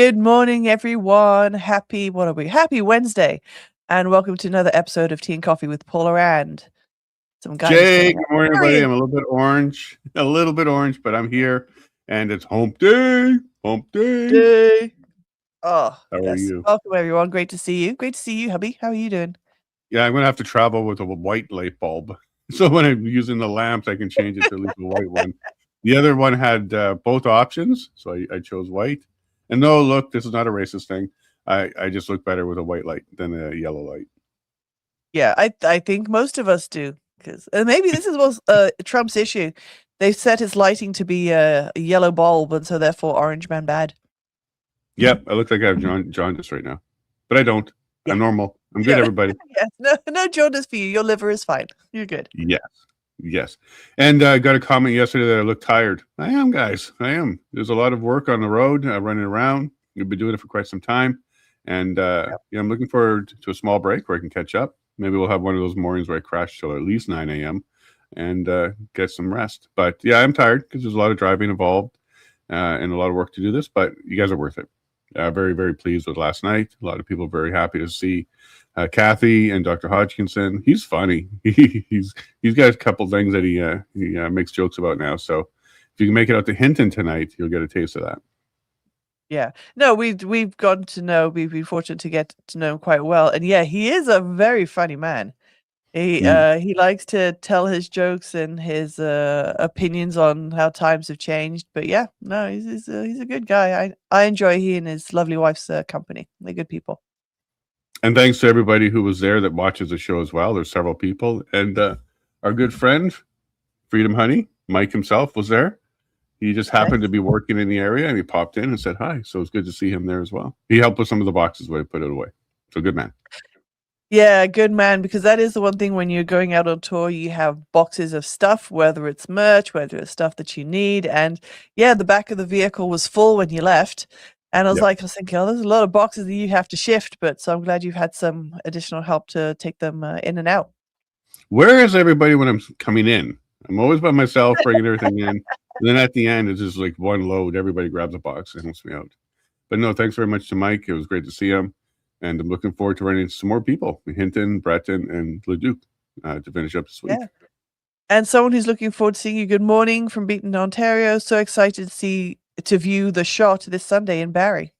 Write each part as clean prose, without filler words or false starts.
Good morning, everyone. Happy Happy Wednesday, and welcome to another episode of Tea and Coffee with Paula and some guy just Jay, came good out. morning, everybody. I'm a little bit orange, but I'm here, and it's hump day. Hump day. Day. Oh, How are yes. you? Welcome, everyone. Great to see you. Great to see you, hubby. How are you doing? Yeah, I'm gonna have to travel with a white light bulb, so when I'm using the lamps, I can change it to at least a white one. The other one had both options, so I chose white. And no, look, this is not a racist thing. I just look better with a white light than a yellow light. Yeah, I think most of us do, because maybe this is Trump's issue. They've set his lighting to be a yellow bulb, and so therefore Orange Man bad. Yep, I look like I have jaundice right now, but I don't. Yeah. I'm normal. I'm good, everybody. Yes, no jaundice for you. Your liver is fine. You're good. Yes. And I got a comment yesterday that I look tired. I am, guys. I am. There's a lot of work on the road, running around. We've been doing it for quite some time. And I'm looking forward to a small break where I can catch up. Maybe we'll have one of those mornings where I crash till at least 9 a.m. and get some rest. But yeah, I'm tired because there's a lot of driving involved and a lot of work to do this. But you guys are worth it. Very, very pleased with last night. A lot of people very happy to see Kathy and Dr. Hodgkinson. He's funny. he's got a couple things that he makes jokes about now. So if you can make it out to Hinton tonight, you'll get a taste of that. Yeah. No, we've gotten to know. We've been fortunate to get to know him quite well, and yeah, he is a very funny man. He likes to tell his jokes and his opinions on how times have changed. But yeah, no, he's a good guy. I enjoy he and his lovely wife's company. They're good people. And thanks to everybody who was there that watches the show as well. There's several people, and our good friend Freedom Honey, Mike himself, was there. He just happened to be working in the area, and he popped in and said hi. So it's good to see him there as well. He helped with some of the boxes when I put it away. So good man. Yeah, good man, because that is the one thing when you're going out on tour, you have boxes of stuff, whether it's merch, whether it's stuff that you need. And yeah, the back of the vehicle was full when you left. And I was thinking, oh, there's a lot of boxes that you have to shift. But so I'm glad you've had some additional help to take them in and out. Where is everybody when I'm coming in? I'm always by myself, bringing everything in. And then at the end, it's just like one load. Everybody grabs a box and helps me out. But no, thanks very much to Mike. It was great to see him. And I'm looking forward to running into some more people, Hinton, Breton, and Leduc, to finish up this week. Yeah. And someone who's looking forward to seeing you. Good morning from Beaton, Ontario. So excited to view the shot this Sunday in Barrie.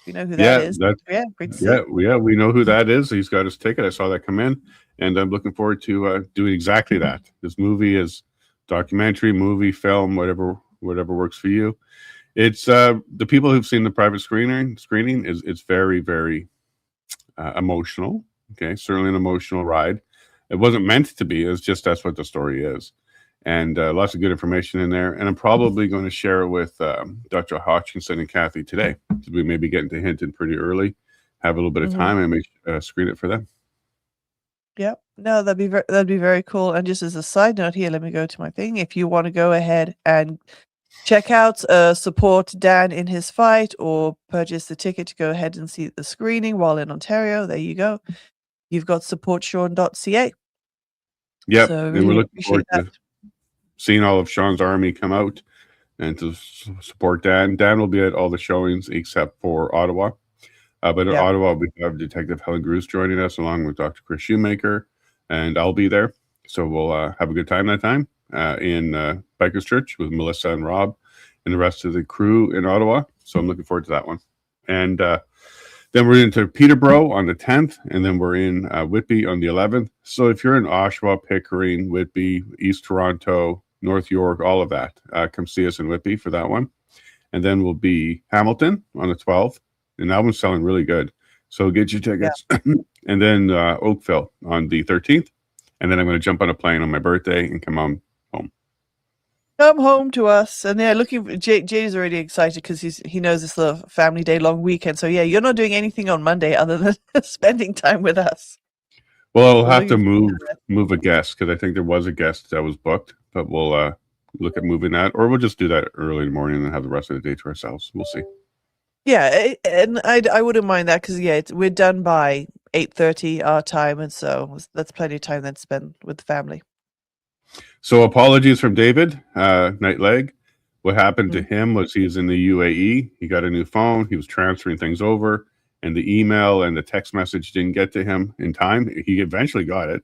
You know who that is? Great to see. Yeah, we know who that is. He's got his ticket. I saw that come in, and I'm looking forward to doing exactly that. This movie is documentary, movie, film, whatever works for you. It's the people who've seen the private screening is it's very, very emotional. Okay, certainly an emotional ride. It wasn't meant to be. It's just that's what the story is. And lots of good information in there. And I'm probably going to share it with Dr. Hodgkinson and Kathy today. So we may be getting to Hinton pretty early, have a little bit of time, and make screen it for them. Yep. No, that'd be very cool. And just as a side note here, let me go to my thing. If you want to go ahead and check out, support Dan in his fight, or purchase the ticket to go ahead and see the screening while in Ontario, there you go. You've got supportsean.ca. Yep. So and really we're looking forward to seeing all of Sean's army come out and to support Dan. Dan will be at all the showings except for Ottawa. But in Ottawa, we have Detective Helen Gruce joining us along with Dr. Chris Shoemaker, and I'll be there. So we'll have a good time that time in Bikers Church with Melissa and Rob and the rest of the crew in Ottawa. So I'm looking forward to that one. And then we're into Peterborough on the 10th, and then we're in Whitby on the 11th. So if you're in Oshawa, Pickering, Whitby, East Toronto, North York, all of that, come see us in Whitby for that one. And then we'll be Hamilton on the 12th, and that one's selling really good. So get your tickets. Yeah. And then Oakville on the 13th. And then I'm going to jump on a plane on my birthday and come on home. Come home to us. And yeah, Jay's already excited because he knows it's a family day long weekend. So yeah, you're not doing anything on Monday other than spending time with us. Well, I'll have to move a guest because I think there was a guest that was booked, but we'll look at moving that, or we'll just do that early in the morning and have the rest of the day to ourselves. We'll see. Yeah, and I wouldn't mind that because we're done by 8:30 our time, and so that's plenty of time then to spend with the family. So apologies from David, night leg, What happened to him was he's in the UAE. He got a new phone. He was transferring things over, and the email and the text message didn't get to him in time. He eventually got it,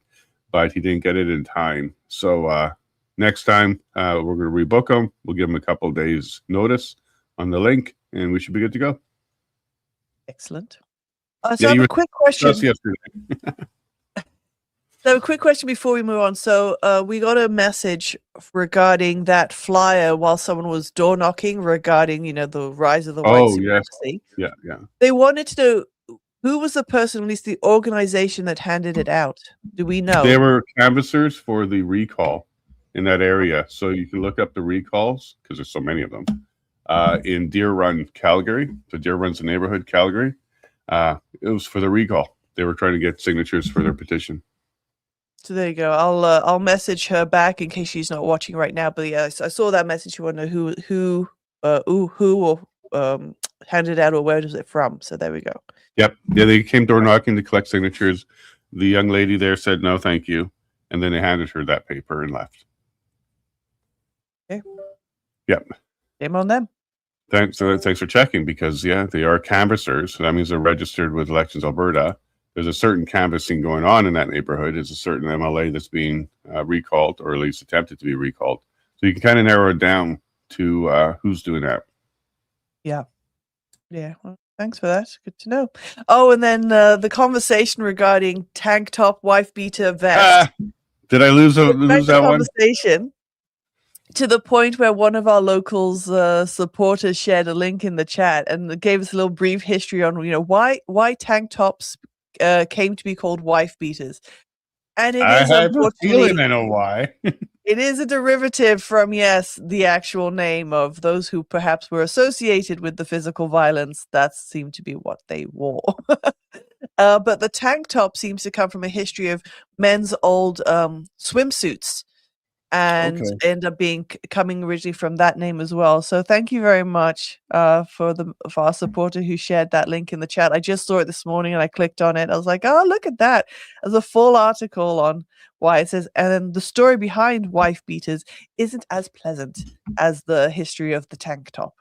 but he didn't get it in time. So next time we're going to rebook him. We'll give him a couple of days notice on the link, and we should be good to go. Excellent. So I have a quick question. Yesterday. So a quick question before we move on. So we got a message regarding that flyer while someone was door knocking regarding, the rise of the white supremacy. Yes. Yeah. They wanted to know who was the person, at least the organization that handed it out. Do we know? They were canvassers for the recall in that area. So you can look up the recalls because there's so many of them in Deer Run, Calgary. So Deer Run's a neighborhood, Calgary. It was for the recall. They were trying to get signatures for their petition. So there you go. I'll message her back in case she's not watching right now. But yeah, I saw that message. You want to know who handed out or where was it from? So there we go. Yep. Yeah, they came door knocking to collect signatures. The young lady there said no, thank you, and then they handed her that paper and left. Okay. Yep. Shame on them. Thanks for checking because they are canvassers. So that means they're registered with Elections Alberta. There's a certain canvassing going on in that neighborhood. There's a certain MLA that's being recalled, or at least attempted to be recalled. So you can kind of narrow it down to who's doing that. Yeah. Yeah. Well, thanks for that. Good to know. Oh, and then the conversation regarding tank top, wife beater, vest. Did I lose that conversation? To the point where one of our locals supporters shared a link in the chat and gave us a little brief history on why tank tops came to be called wife beaters. And it is, I have a feeling I know why. It is a derivative from, the actual name of those who perhaps were associated with the physical violence. That seemed to be what they wore. But the tank top seems to come from a history of men's old swimsuits. And end up coming originally from that name as well. So thank you very much for our supporter who shared that link in the chat. I just saw it this morning and I clicked on it. I was like, oh, look at that. There's a full article on why it says, and then the story behind wife beaters isn't as pleasant as the history of the tank top.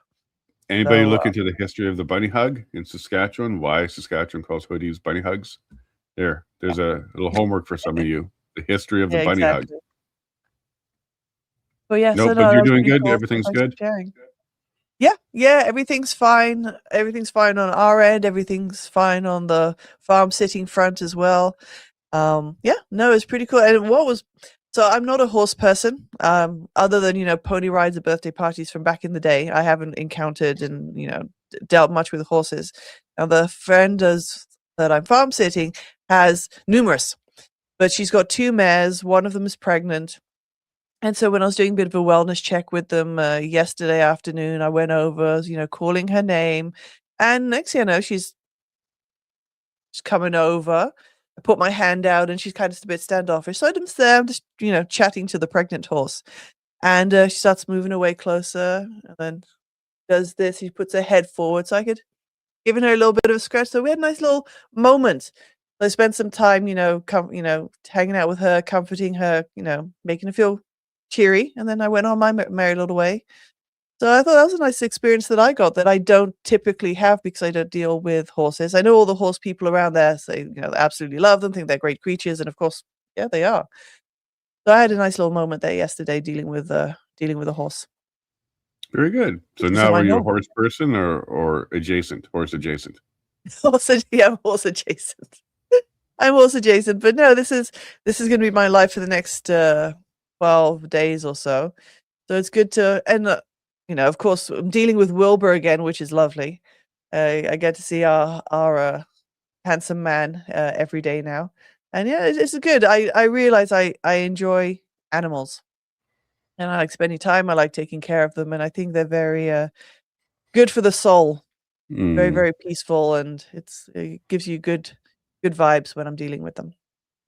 Anybody look into the history of the bunny hug in Saskatchewan? Why Saskatchewan calls hoodies bunny hugs? There's a little homework for some of you. The history of the bunny hug. But yeah, but you're doing good. Cool. Everything's good. Yeah, everything's fine. Everything's fine on our end. Everything's fine on the farm sitting front as well. It's pretty cool. And so I'm not a horse person. Other than pony rides or birthday parties from back in the day, I haven't encountered and dealt much with horses. Now the friend that I'm farm sitting has numerous, but she's got 2 mares. One of them is pregnant. And so when I was doing a bit of a wellness check with them yesterday afternoon, I went over, calling her name. And next thing I know, she's coming over. I put my hand out and she's kind of a bit standoffish. So I'm just chatting to the pregnant horse. And she starts moving away closer and then does this. She puts her head forward. So I could give her a little bit of a scratch. So we had a nice little moment. I spent some time, hanging out with her, comforting her, making her feel cheery, and then I went on my merry little way. So I thought that was a nice experience that I got that I don't typically have because I don't deal with horses. I know all the horse people around there say, they absolutely love them, think they're great creatures, and of course, they are. So I had a nice little moment there yesterday dealing with a horse. Very good. So now are you a horse person or adjacent? Horse adjacent. I'm horse adjacent. I'm horse adjacent, but no, this is going to be my life for the next 12 days or so. So it's good to, and of course, I'm dealing with Wilbur again, which is lovely. I get to see our handsome man every day now, and it's good. I realize I enjoy animals, and I like spending time. I like taking care of them, and I think they're very good for the soul. Very, very peaceful, and it gives you good vibes when I'm dealing with them.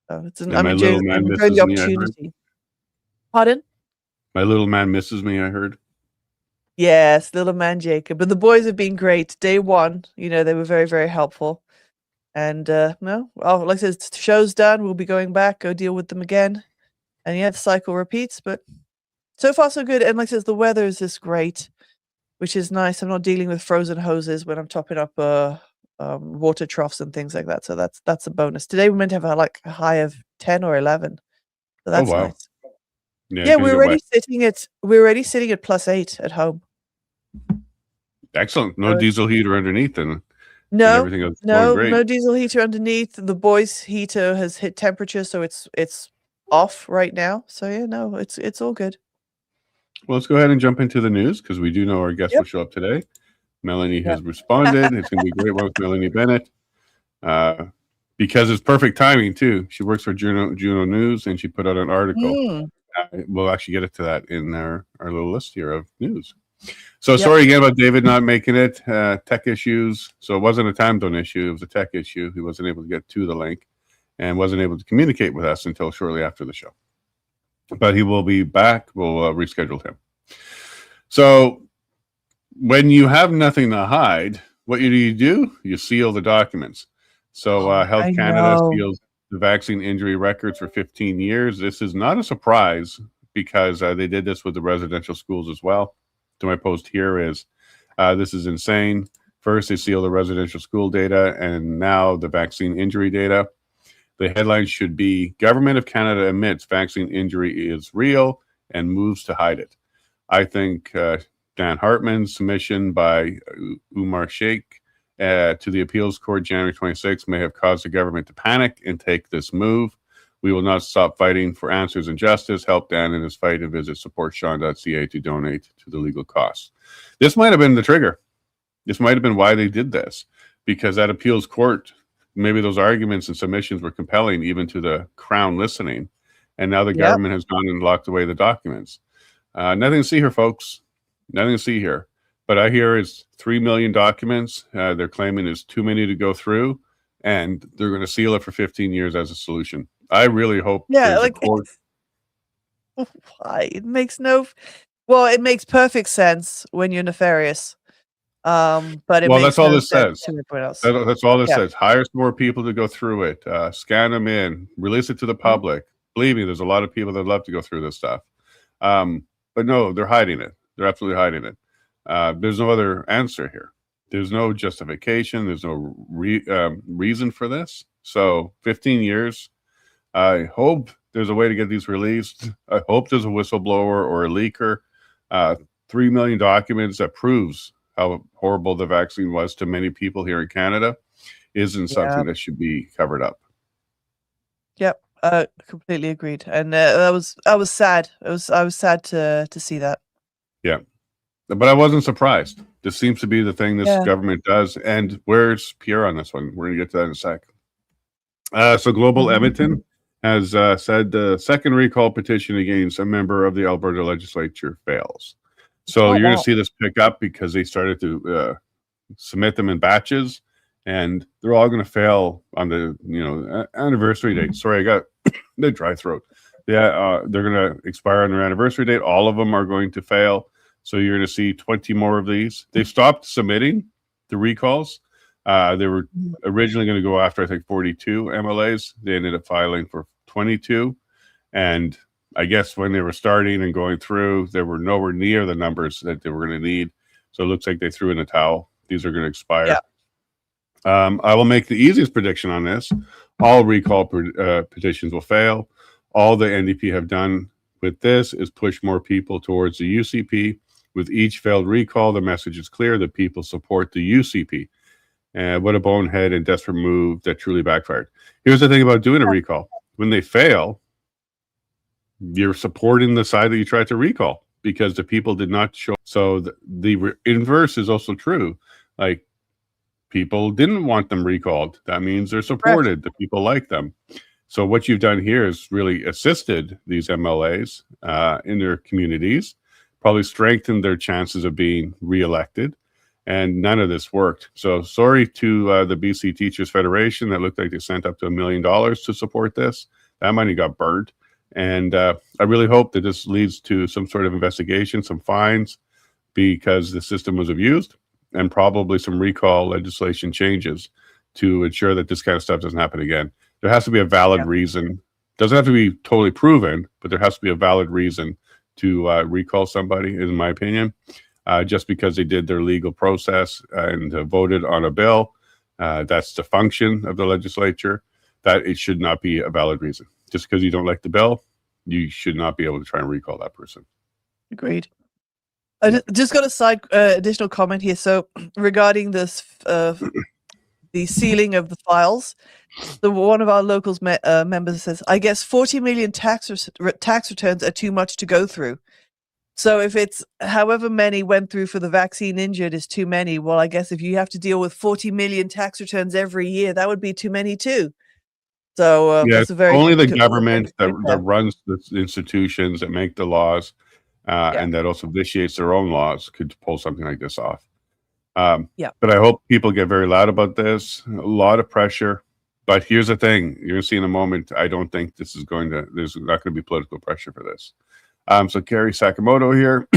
So I'm enjoying the opportunity. Pardon? My little man misses me, I heard. Yes, little man Jacob. But the boys have been great. Day one, they were very, very helpful. And like I said, the show's done. We'll be going back, go deal with them again. And the cycle repeats, but So far, so good. And like I says, the weather is just great, which is nice. I'm not dealing with frozen hoses when I'm topping up water troughs and things like that. So that's a bonus. Today we're meant to have a high of 10 or 11. So Oh that's wow. nice. Yeah, Yeah, it's gonna get wet. we're already sitting at +8 at home. Excellent. No diesel heater underneath, and No, everything is going great. no diesel heater underneath. The boys' heater has hit temperature, so it's off right now. So yeah, no, it's all good. Well, let's go ahead and jump into the news because we do know our guest Yep. will show up today. Melanie Yeah. has responded. It's going to be a great one with Melanie Bennet because it's perfect timing too. She works for Juno News, and she put out an article. We'll actually get to that in our little list here of news. So sorry again about David not making it. Tech issues. So it wasn't a time zone issue. It was a tech issue. He wasn't able to get to the link and wasn't able to communicate with us until shortly after the show. But he will be back. We'll reschedule him. So when you have nothing to hide, what do? You seal the documents. So Health Canada seals the vaccine injury records for 15 years. This is not a surprise because they did this with the residential schools as well. To my post here is this is insane. First, they seal the residential school data, and now the vaccine injury data. The headline should be, Government of Canada admits vaccine injury is real and moves to hide it. I think Dan Hartman's submission by Umar Sheikh to the appeals court January 26 may have caused the government to panic and take this move. We will not stop fighting for answers and justice. Help Dan in his fight and visit supportsean.ca to donate to the legal costs. This might have been the trigger. This might have been why they did this, because that appeals court, maybe those arguments and submissions were compelling even to the Crown listening. And now the government has gone and locked away the documents. Nothing to see here, folks. Nothing to see here. But I hear it's 3 million documents. They're claiming it's too many to go through, and they're going to seal it for 15 years as a solution. I really hope there's a court. Why? It makes it makes perfect sense when you're nefarious. But it makes that's all this says. To everyone else. That's all this says. Hire some more people to go through it. Scan them in. Release it to the public. Believe me, there's a lot of people that love to go through this stuff. But no, they're hiding it. They're absolutely hiding it. There's no other answer here. There's no justification. There's no reason for this. So 15 years. I hope there's a way to get these released. I hope there's a whistleblower or a leaker. 3 million documents that proves how horrible the vaccine was to many people here in Canada isn't something that should be covered up. Yep, completely agreed. And I was sad. I was sad to see that. Yeah, but I wasn't surprised. This seems to be the thing this government does. And where's Pierre on this one? We're going to get to that in a sec. So Global Edmonton has said the second recall petition against a member of the Alberta legislature fails. So you're going to see this pick up because they started to submit them in batches, and they're all going to fail on the anniversary date. Sorry, I got the dry throat. Yeah, they're going to expire on their anniversary date. All of them are going to fail. So you're going to see 20 more of these. They've stopped submitting the recalls. They were originally going to go after, I think, 42 MLAs. They ended up filing for 22. And I guess when they were starting and going through, they were nowhere near the numbers that they were going to need. So it looks like they threw in the towel. These are going to expire. Yeah. I will make the easiest prediction on this. All recall petitions will fail. All the NDP have done with this is push more people towards the UCP. With each failed recall, the message is clear that people support the UCP. What a bonehead and desperate move that truly backfired. Here's the thing about doing a recall. When they fail, you're supporting the side that you tried to recall because the people did not show. So the inverse is also true. Like, people didn't want them recalled. That means they're supported. The people like them. So what you've done here is really assisted these MLAs in their communities, probably strengthened their chances of being reelected. And none of this worked. So sorry to the BC Teachers Federation. That looked like they sent up to $1 million to support this. That money got burned. And I really hope that this leads to some sort of investigation, some fines, because the system was abused, and probably some recall legislation changes to ensure that this kind of stuff doesn't happen again. There has to be a valid reason. Doesn't have to be totally proven, but there has to be a valid reason to recall somebody, in my opinion, just because they did their legal process and voted on a bill. That's the function of the legislature. That it should not be a valid reason. Just because you don't like the bill, you should not be able to try and recall that person. Agreed. I just got a side additional comment here. So regarding this, the sealing of the files, one of our locals members says, "I guess 40 million tax returns are too much to go through. So if it's however many went through for the vaccine injured is too many, well, I guess if you have to deal with 40 million tax returns every year, that would be too many too." So yeah, that's a very only the government that runs the institutions that make the laws and that also vitiates their own laws could pull something like this off. But I hope people get very loud about this. A lot of pressure. But here's the thing. You're going to see in a moment, I don't think there's not going to be political pressure for this. So Kerry Sakamoto here.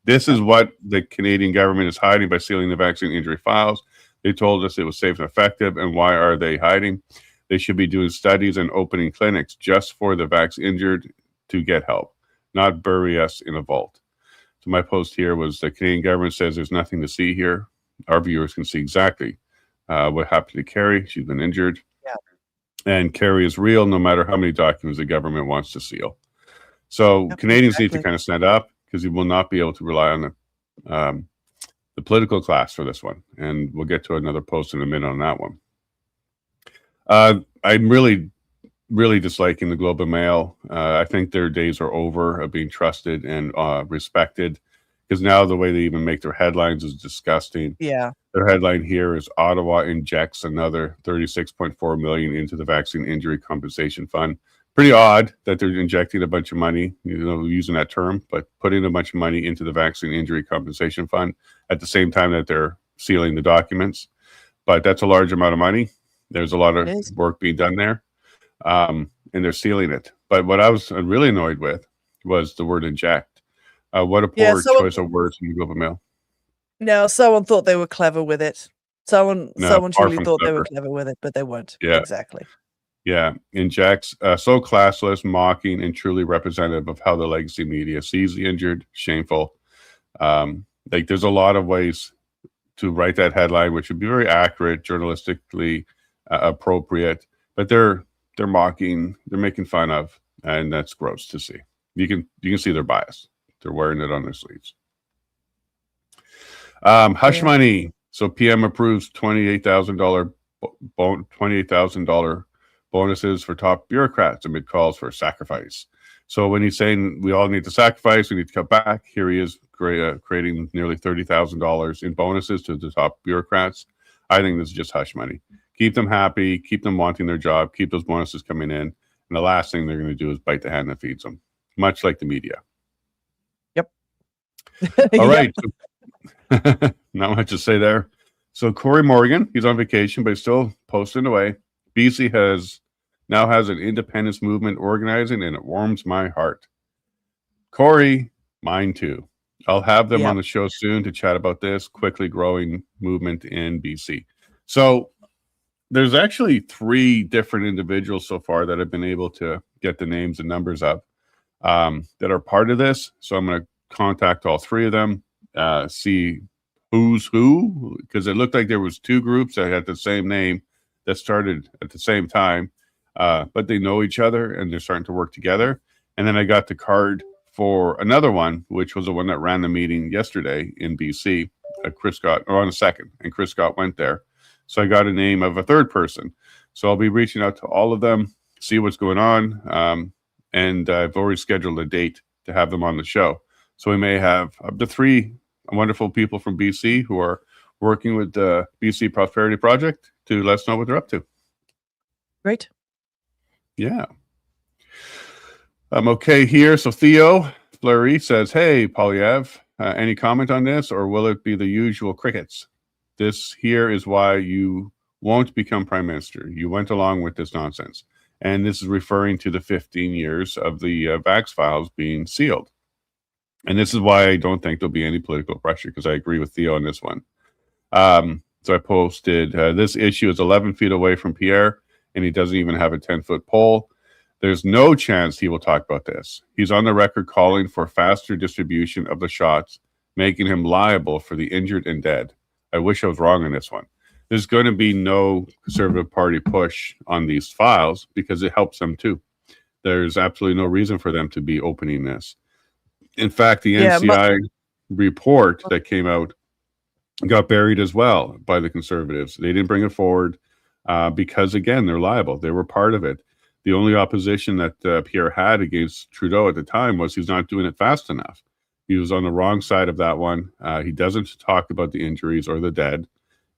This is what the Canadian government is hiding by sealing the vaccine injury files. They told us it was safe and effective. And why are they hiding? They should be doing studies and opening clinics just for the vaccine injured to get help, not bury us in a vault. So my post here was the Canadian government says there's nothing to see here. Our viewers can see exactly what happened to Kerry. She's been injured. Yeah. And Kerry is real no matter how many documents the government wants to seal. So Canadians need to kind of stand up because you will not be able to rely on the political class for this one. And we'll get to another post in a minute on that one. I'm really disliking the Globe and Mail. I think their days are over of being trusted and respected, because now the way they even make their headlines is disgusting. Yeah. Their headline here is Ottawa injects another $36.4 million into the Vaccine Injury Compensation Fund. Pretty odd that they're injecting a bunch of money, using that term, but putting a bunch of money into the Vaccine Injury Compensation Fund at the same time that they're sealing the documents. But that's a large amount of money. There's a lot of work being done there. And they're sealing it. But what I was really annoyed with was the word inject. What a poor choice of words in the Globe and Mail. No, someone thought they were clever with it. Someone truly thought they were clever with it, but they weren't. Yeah. Exactly. Yeah. Injects, so classless, mocking, and truly representative of how the legacy media sees the injured. Shameful. There's a lot of ways to write that headline, which would be very accurate, journalistically appropriate, but they're mocking, they're making fun of, and that's gross to see. You can see their bias. They're wearing it on their sleeves. Hush money. So PM approves $28,000 bonuses for top bureaucrats amid calls for sacrifice. So when he's saying we all need to sacrifice, we need to cut back, here he is creating nearly $30,000 in bonuses to the top bureaucrats. I think this is just hush money. Keep them happy, keep them wanting their job, keep those bonuses coming in. And the last thing they're going to do is bite the hand that feeds them, much like the media. Yep. All right. Not much to say there. So Corey Morgan, he's on vacation, but he's still posting away. BC now has an independence movement organizing, and it warms my heart. Corey, mine too. I'll have them on the show soon to chat about this quickly growing movement in BC. So there's actually 3 different individuals so far that have been able to get the names and numbers up that are part of this. So I'm going to contact all 3 of them, see who's who, because it looked like there was 2 groups that had the same name that started at the same time, but they know each other and they're starting to work together. And then I got the card for another one, which was the one that ran the meeting yesterday in BC. Chris Scott, or on the 2nd, and Chris Scott went there. So I got a name of a 3rd person. So I'll be reaching out to all of them, see what's going on. And I've already scheduled a date to have them on the show. So we may have up to 3 wonderful people from BC who are working with the BC Prosperity Project to let us know what they're up to. Great. Yeah. I'm okay here. So Theo Fleury says, hey, Polyev, any comment on this, or will it be the usual crickets? This here is why you won't become prime minister. You went along with this nonsense. And this is referring to the 15 years of the Vax files being sealed. And this is why I don't think there'll be any political pressure, because I agree with Theo on this one. So I posted, this issue is 11 feet away from Pierre, and he doesn't even have a 10-foot pole. There's no chance he will talk about this. He's on the record calling for faster distribution of the shots, making him liable for the injured and dead. I wish I was wrong on this one. There's going to be no Conservative Party push on these files because it helps them too. There's absolutely no reason for them to be opening this. In fact, the NCI report that came out got buried as well by the Conservatives. They didn't bring it forward because, again, they're liable. They were part of it. The only opposition that Pierre had against Trudeau at the time was he's not doing it fast enough. He was on the wrong side of that one. He doesn't talk about the injuries or the dead.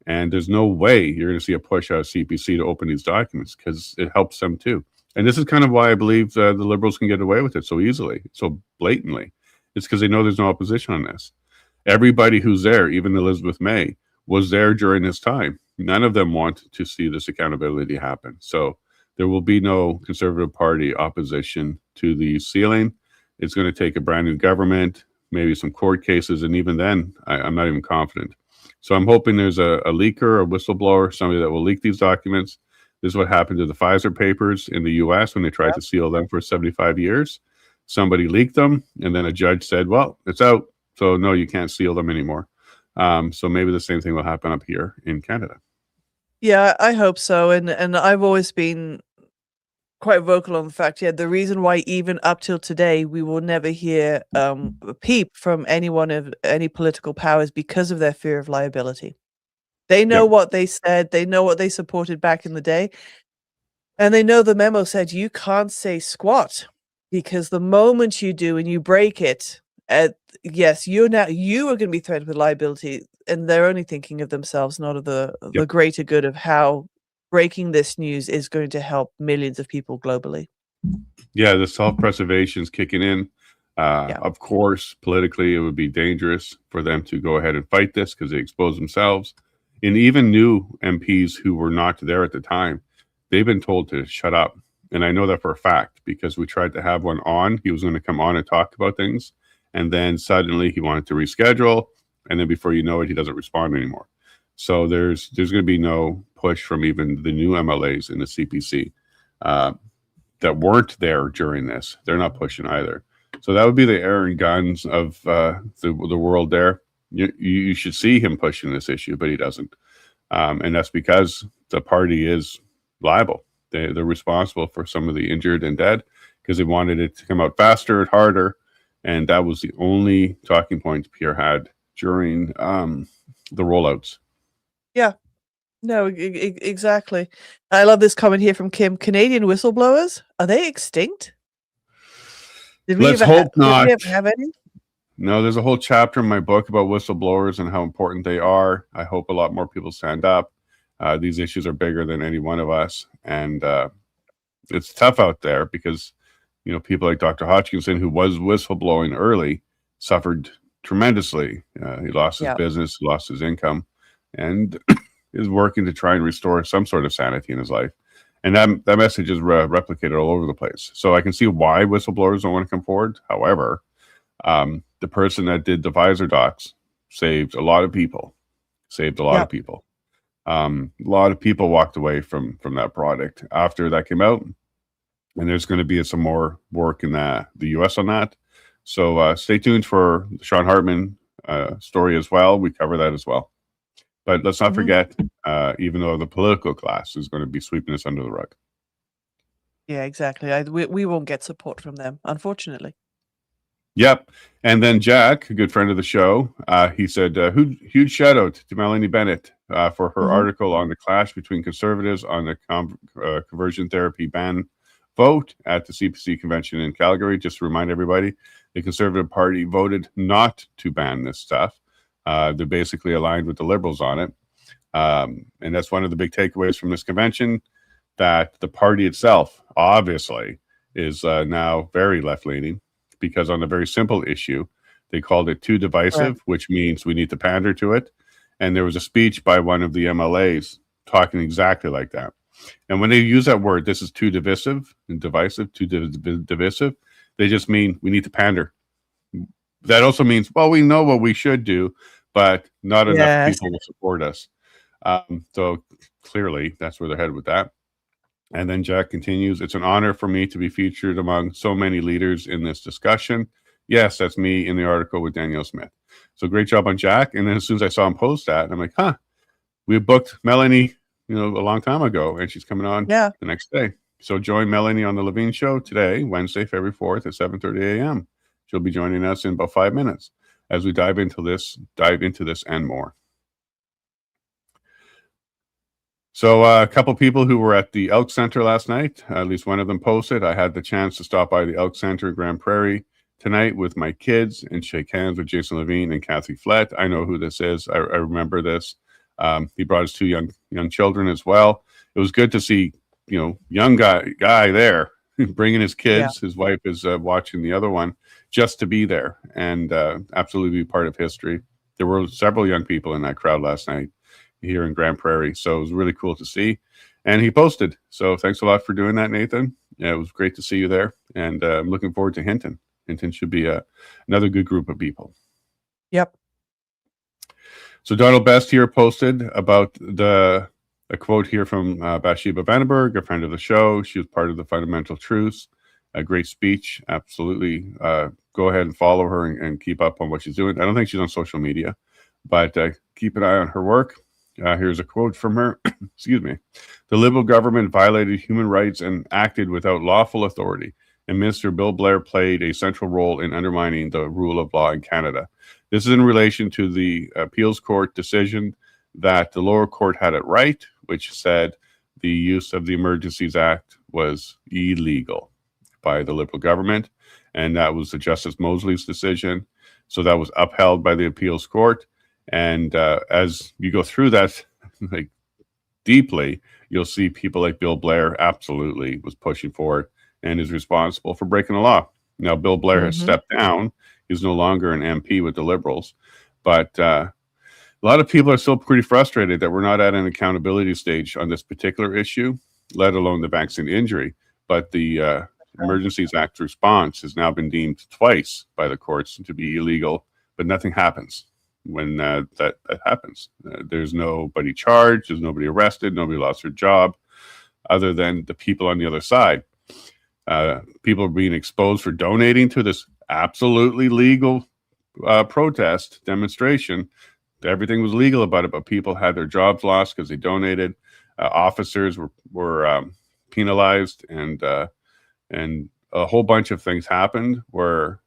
And there's no way you're going to see a push out of CPC to open these documents because it helps them too. And this is kind of why I believe the Liberals can get away with it so easily, so blatantly. It's because they know there's no opposition on this. Everybody who's there, even Elizabeth May, was there during this time. None of them want to see this accountability happen. So there will be no Conservative Party opposition to the sealing. It's going to take a brand new government, maybe some court cases, and even then, I'm not even confident. So I'm hoping there's a leaker, a whistleblower, somebody that will leak these documents. This is what happened to the Pfizer papers in the U.S. when they tried to seal them for 75 years. Somebody leaked them, and then a judge said, well, it's out, so no, you can't seal them anymore. So maybe the same thing will happen up here in Canada. Yeah, I hope so. And I've always been quite vocal on the fact, the reason why even up till today we will never hear a peep from anyone of any political power is because of their fear of liability. They know what they said, they know what they supported back in the day, and they know the memo said you can't say squat because the moment you do and you break it, yes, you are going to be threatened with liability, and they're only thinking of themselves, not of the greater good of how breaking this news is going to help millions of people globally. Yeah, the self-preservation is kicking in. Of course, politically, it would be dangerous for them to go ahead and fight this because they expose themselves. And even new MPs who were not there at the time, they've been told to shut up. And I know that for a fact because we tried to have one on. He was going to come on and talk about things. And then suddenly he wanted to reschedule. And then before you know it, he doesn't respond anymore. So there's going to be no push from even the new MLAs in the CPC that weren't there during this. They're not pushing either. So that would be the Aaron Guns of the world there. You should see him pushing this issue, but he doesn't. And that's because the party is liable. They're responsible for some of the injured and dead because they wanted it to come out faster and harder. And that was the only talking point Pierre had during the rollouts. Yeah. No, exactly. I love this comment here from Kim. Canadian whistleblowers, are they extinct? Let's hope not. Did we ever have any? No, there's a whole chapter in my book about whistleblowers and how important they are. I hope a lot more people stand up. These issues are bigger than any one of us. And it's tough out there because, people like Dr. Hodgkinson, who was whistleblowing early, suffered tremendously. He lost his business, lost his income, and is working to try and restore some sort of sanity in his life. And that message is replicated all over the place. So I can see why whistleblowers don't want to come forward. However, the person that did the Pfizer docs saved a lot of people. A lot of people walked away from that product after that came out. And there's going to be some more work in the U.S. on that. So stay tuned for the Sean Hartman story as well. We cover that as well. But let's not forget, even though the political class is going to be sweeping this under the rug. Yeah, exactly. We won't get support from them, unfortunately. Yep. And then Jack, a good friend of the show, he said, huge shout out to Melanie Bennet for her article on the clash between Conservatives on the conversion therapy ban vote at the CPC convention in Calgary. Just to remind everybody, the Conservative Party voted not to ban this stuff. They're basically aligned with the Liberals on it. And that's one of the big takeaways from this convention, that the party itself, obviously, is now very left-leaning, because on a very simple issue, they called it too divisive, which means we need to pander to it. And there was a speech by one of the MLAs talking exactly like that. And when they use that word, this is too divisive and divisive, too divisive, they just mean we need to pander. That also means, well, we know what we should do, but not enough people will support us. So clearly, that's where they're headed with that. And then Jack continues, it's an honor for me to be featured among so many leaders in this discussion. Yes, that's me in the article with Danielle Smith. So great job on Jack. And then as soon as I saw him post that, I'm like, we booked Melanie, a long time ago, and she's coming on the next day. So join Melanie on the Levine Show today, Wednesday, February 4th at 7:30 a.m. She'll be joining us in about 5 minutes as we dive into this and more. So a couple people who were at the Elk Center last night, at least one of them posted, I had the chance to stop by the Elk Center in Grand Prairie tonight with my kids and shake hands with Jason Levine and Kathy Flett. I know who this is. I remember this. He brought his two young children as well. It was good to see, young guy there bringing his kids. His wife is watching the other one, just to be there and absolutely be part of history. There were several young people in that crowd last night here in Grand Prairie, so it was really cool to see. And he posted. So thanks a lot for doing that, Nathan. Yeah, it was great to see you there, and I'm looking forward to Hinton. Hinton should be another good group of people. Yep. So Donald Best here posted about a quote here from Bathsheba Vandenberg, a friend of the show. She was part of the Fundamental Truths. A great speech. Absolutely. Go ahead and follow her and keep up on what she's doing. I don't think she's on social media, but keep an eye on her work. Here's a quote from her. Excuse me. The Liberal government violated human rights and acted without lawful authority, and Minister Bill Blair played a central role in undermining the rule of law in Canada. This is in relation to the appeals court decision that the lower court had it right, which said the use of the Emergencies Act was illegal by the Liberal government, and that was the Justice Mosley's decision. So that was upheld by the appeals court. And as you go through that deeply, you'll see people like Bill Blair absolutely was pushing for it and is responsible for breaking the law. Now, Bill Blair has stepped down. He's no longer an MP with the Liberals. But a lot of people are still pretty frustrated that we're not at an accountability stage on this particular issue, let alone the vaccine injury. But the Emergencies Act response has now been deemed twice by the courts to be illegal, but nothing happens when that happens. There's nobody charged, there's nobody arrested, nobody lost their job, other than the people on the other side. People are being exposed for donating to this absolutely legal protest demonstration. Everything was legal about it, but people had their jobs lost because they donated. Officers were penalized, and a whole bunch of things happened where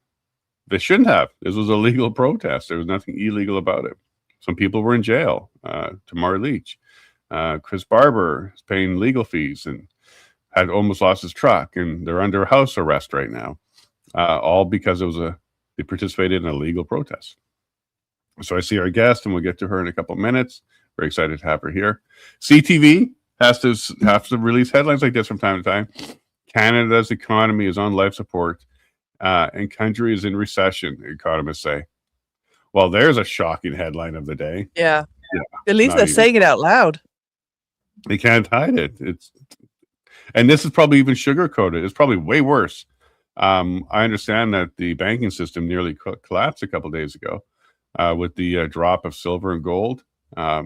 they shouldn't have. This was a legal protest. There was nothing illegal about it. Some people were in jail. Tamar Leach, Chris Barber is paying legal fees and had almost lost his truck, and they're under house arrest right now, all because they participated in a legal protest. So I see our guest, and we'll get to her in a couple of minutes. Very excited to have her here. CTV has to release headlines like this from time to time. Canada's economy is on life support, and country is in recession, economists say. Well, there's a shocking headline of the day. Yeah. At least they're saying it out loud. They can't hide it. And this is probably even sugar-coated. It's probably way worse. I understand that the banking system nearly collapsed a couple of days ago with the drop of silver and gold.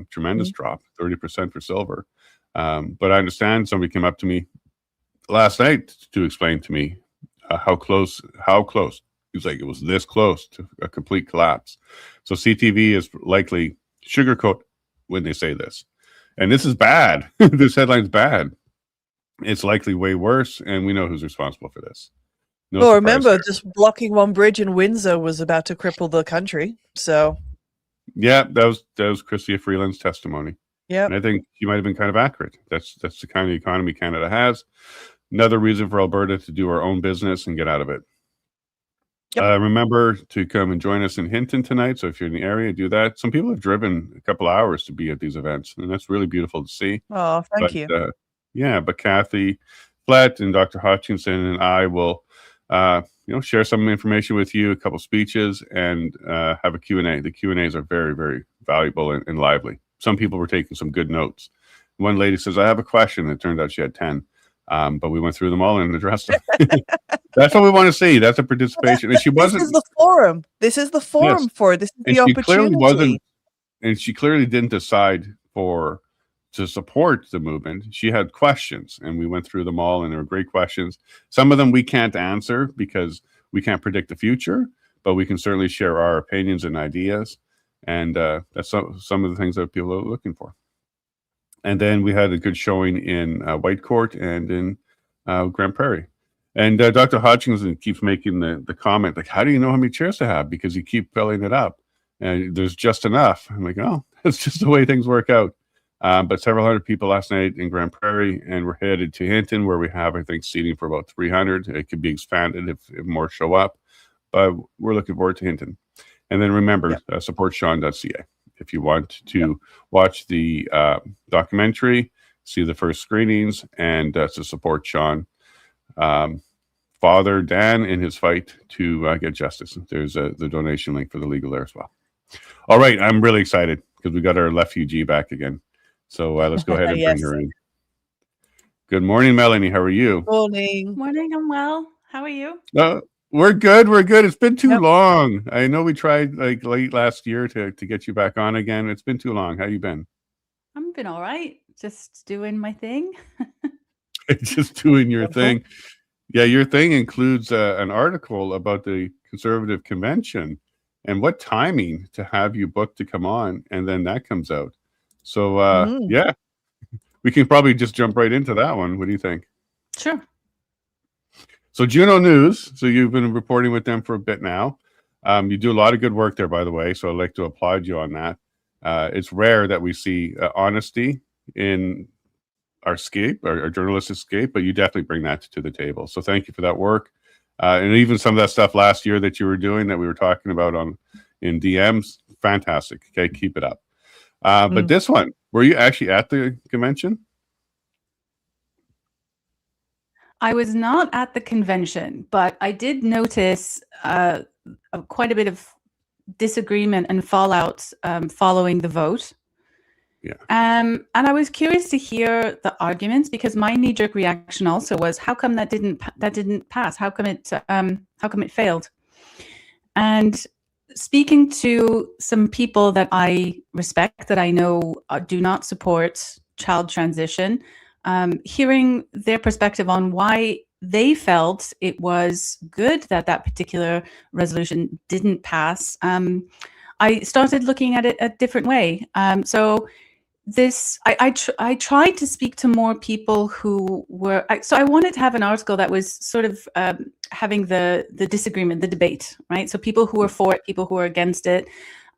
Tremendous drop, 30% for silver. But I understand somebody came up to me last night to explain to me how close. He was like, it was this close to a complete collapse. So CTV is likely sugarcoat when they say this. And this is bad. This headline's bad. It's likely way worse, and we know who's responsible for this. Well, remember, just blocking one bridge in Windsor was about to cripple the country. So, yeah, that was Chrystia Freeland's testimony. Yeah, and I think she might have been kind of accurate. That's the kind of economy Canada has. Another reason for Alberta to do our own business and get out of it. Yep. Remember to come and join us in Hinton tonight. So if you're in the area, do that. Some people have driven a couple hours to be at these events, and that's really beautiful to see. Oh, thank you. Yeah, but Kathy Flett and Dr. Hutchinson and I will, share some information with you, a couple speeches, and have a Q&A. The Q&As are very, very valuable and lively. Some people were taking some good notes. One lady says, I have a question. It turned out she had 10. But we went through them all and addressed them. That's what we want to see. That's a participation. And she wasn't. This is the forum. This is the forum for it. This is the opportunity. And she clearly didn't decide to to support the movement, she had questions, and we went through them all, and they were great questions. Some of them we can't answer because we can't predict the future, but we can certainly share our opinions and ideas, and that's some of the things that people are looking for. And then we had a good showing in Whitecourt and in Grand Prairie. And Dr. Hodgkinson keeps making the comment, like, how do you know how many chairs to have? Because you keep filling it up. And there's just enough. I'm like, oh, that's just the way things work out. But several hundred people last night in Grand Prairie, and we're headed to Hinton, where we have, I think, seating for about 300. It could be expanded if more show up. But we're looking forward to Hinton. And then remember, support Sean.ca. If you want to watch the documentary, see the first screenings, and to support Sean. Father Dan in his fight to get justice. There's the donation link for the legal there as well. All right, I'm really excited because we got our refugee back again. So let's go ahead and bring her in. Good morning, Melanie. How are you? Morning. Morning. I'm well. How are you? We're good. We're good. It's been too long. I know we tried like late last year to get you back on again. It's been too long. How you been? I've been all right. Just doing my thing. Just doing your thing. Yeah, your thing includes an article about the Conservative Convention and what timing to have you booked to come on, and then that comes out. So, yeah, we can probably just jump right into that one. What do you think? Sure. So Juno News, so you've been reporting with them for a bit now. You do a lot of good work there, by the way, so I'd like to applaud you on that. It's rare that we see honesty in our journalistic scape, but you definitely bring that to the table. So thank you for that work. And even some of that stuff last year that you were doing that we were talking about in DMs, fantastic. Okay, keep it up. But this one, were you actually at the convention? I was not at the convention, but I did notice quite a bit of disagreement and fallout following the vote. Yeah. And I was curious to hear the arguments, because my knee-jerk reaction also was, how come that didn't pass? How come it failed? And speaking to some people that I respect, that I know do not support child transition, hearing their perspective on why they felt it was good that that particular resolution didn't pass, I started looking at it a different way. So I tried to speak to more people who were, so I wanted to have an article that was sort of having the disagreement, the debate, right? So people who are for it, people who are against it.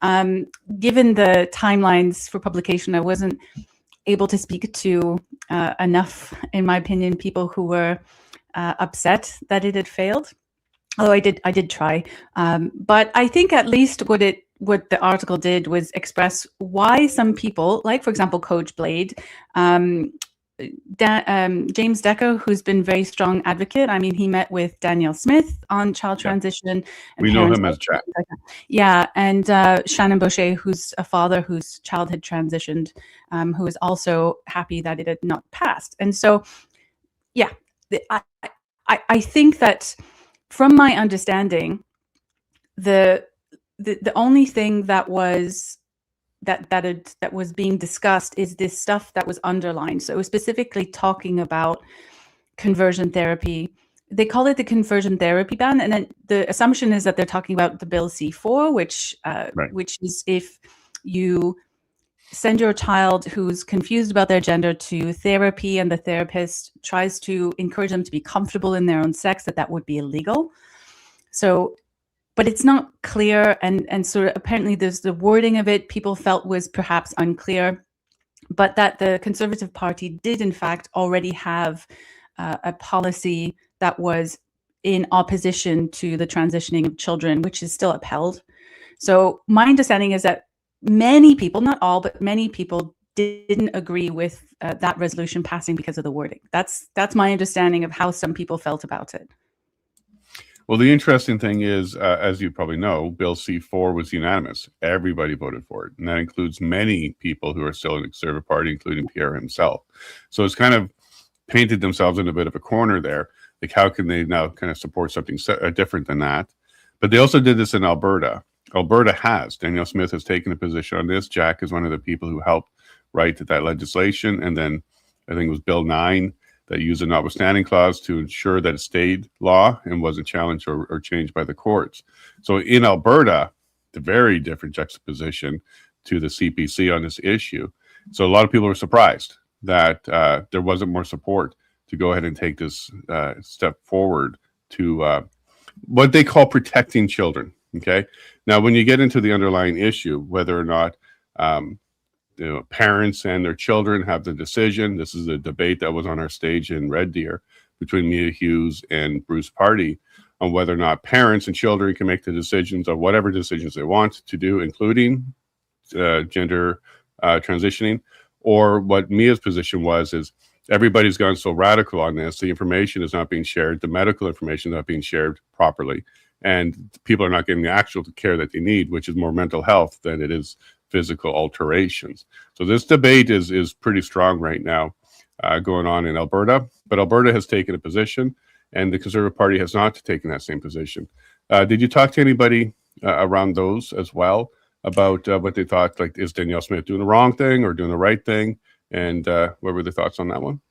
Given the timelines for publication, I wasn't able to speak to enough, in my opinion, people who were upset that it had failed. Although I did try, but I think at least what the article did was express why some people, like for example, Coach Blade, James Decker, who's been very strong advocate. I mean, he met with Danielle Smith on child transition. We know him as Jack. Yeah, and Shannon Boucher, who's a father whose child had transitioned, who is also happy that it had not passed. And so, yeah, I think that from my understanding, the only thing that was being discussed is this stuff that was underlined. So it was specifically talking about conversion therapy. They call it the conversion therapy ban, and then the assumption is that they're talking about the Bill C-4, which is if you send your child who's confused about their gender to therapy and the therapist tries to encourage them to be comfortable in their own sex, that would be illegal. So, but it's not clear, and sort of apparently there's the wording of it people felt was perhaps unclear, but that the Conservative Party did in fact already have a policy that was in opposition to the transitioning of children, which is still upheld. So my understanding is that many people, not all, but many people didn't agree with that resolution passing because of the wording. That's my understanding of how some people felt about it. Well, the interesting thing is, as you probably know, Bill C-4 was unanimous. Everybody voted for it. And that includes many people who are still in the Conservative Party, including Pierre himself. So it's kind of painted themselves in a bit of a corner there. Like, how can they now kind of support something different than that? But they also did this in Alberta. Alberta has. Danielle Smith has taken a position on this. Jack is one of the people who helped right, that legislation. And then I think it was Bill 9 that used a notwithstanding clause to ensure that it stayed law and wasn't challenged or changed by the courts. So in Alberta, the very different juxtaposition to the CPC on this issue. So a lot of people were surprised that there wasn't more support to go ahead and take this step forward to what they call protecting children. Okay. Now, when you get into the underlying issue, whether or not parents and their children have the decision, this is a debate that was on our stage in Red Deer between Mia Hughes and Bruce Party on whether or not parents and children can make the decisions of whatever decisions they want to do, including gender transitioning, or what Mia's position is everybody's gone so radical on this, the information is not being shared, the medical information is not being shared properly, and people are not getting the actual care that they need, which is more mental health than it is physical alterations. So this debate is pretty strong right now going on in Alberta, but Alberta has taken a position and the Conservative Party has not taken that same position. Did you talk to anybody around those as well about what they thought, like, is Danielle Smith doing the wrong thing or doing the right thing? And what were the thoughts on that one?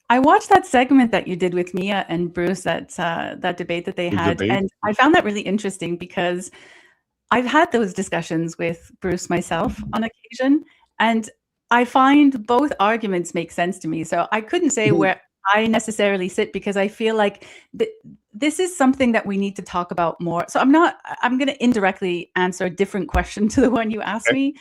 I watched that segment that you did with Mia and Bruce, that debate that they had, and I found that really interesting because I've had those discussions with Bruce myself on occasion, and I find both arguments make sense to me. So I couldn't say where I necessarily sit because I feel like this is something that we need to talk about more. So I'm going to indirectly answer a different question to the one you asked me.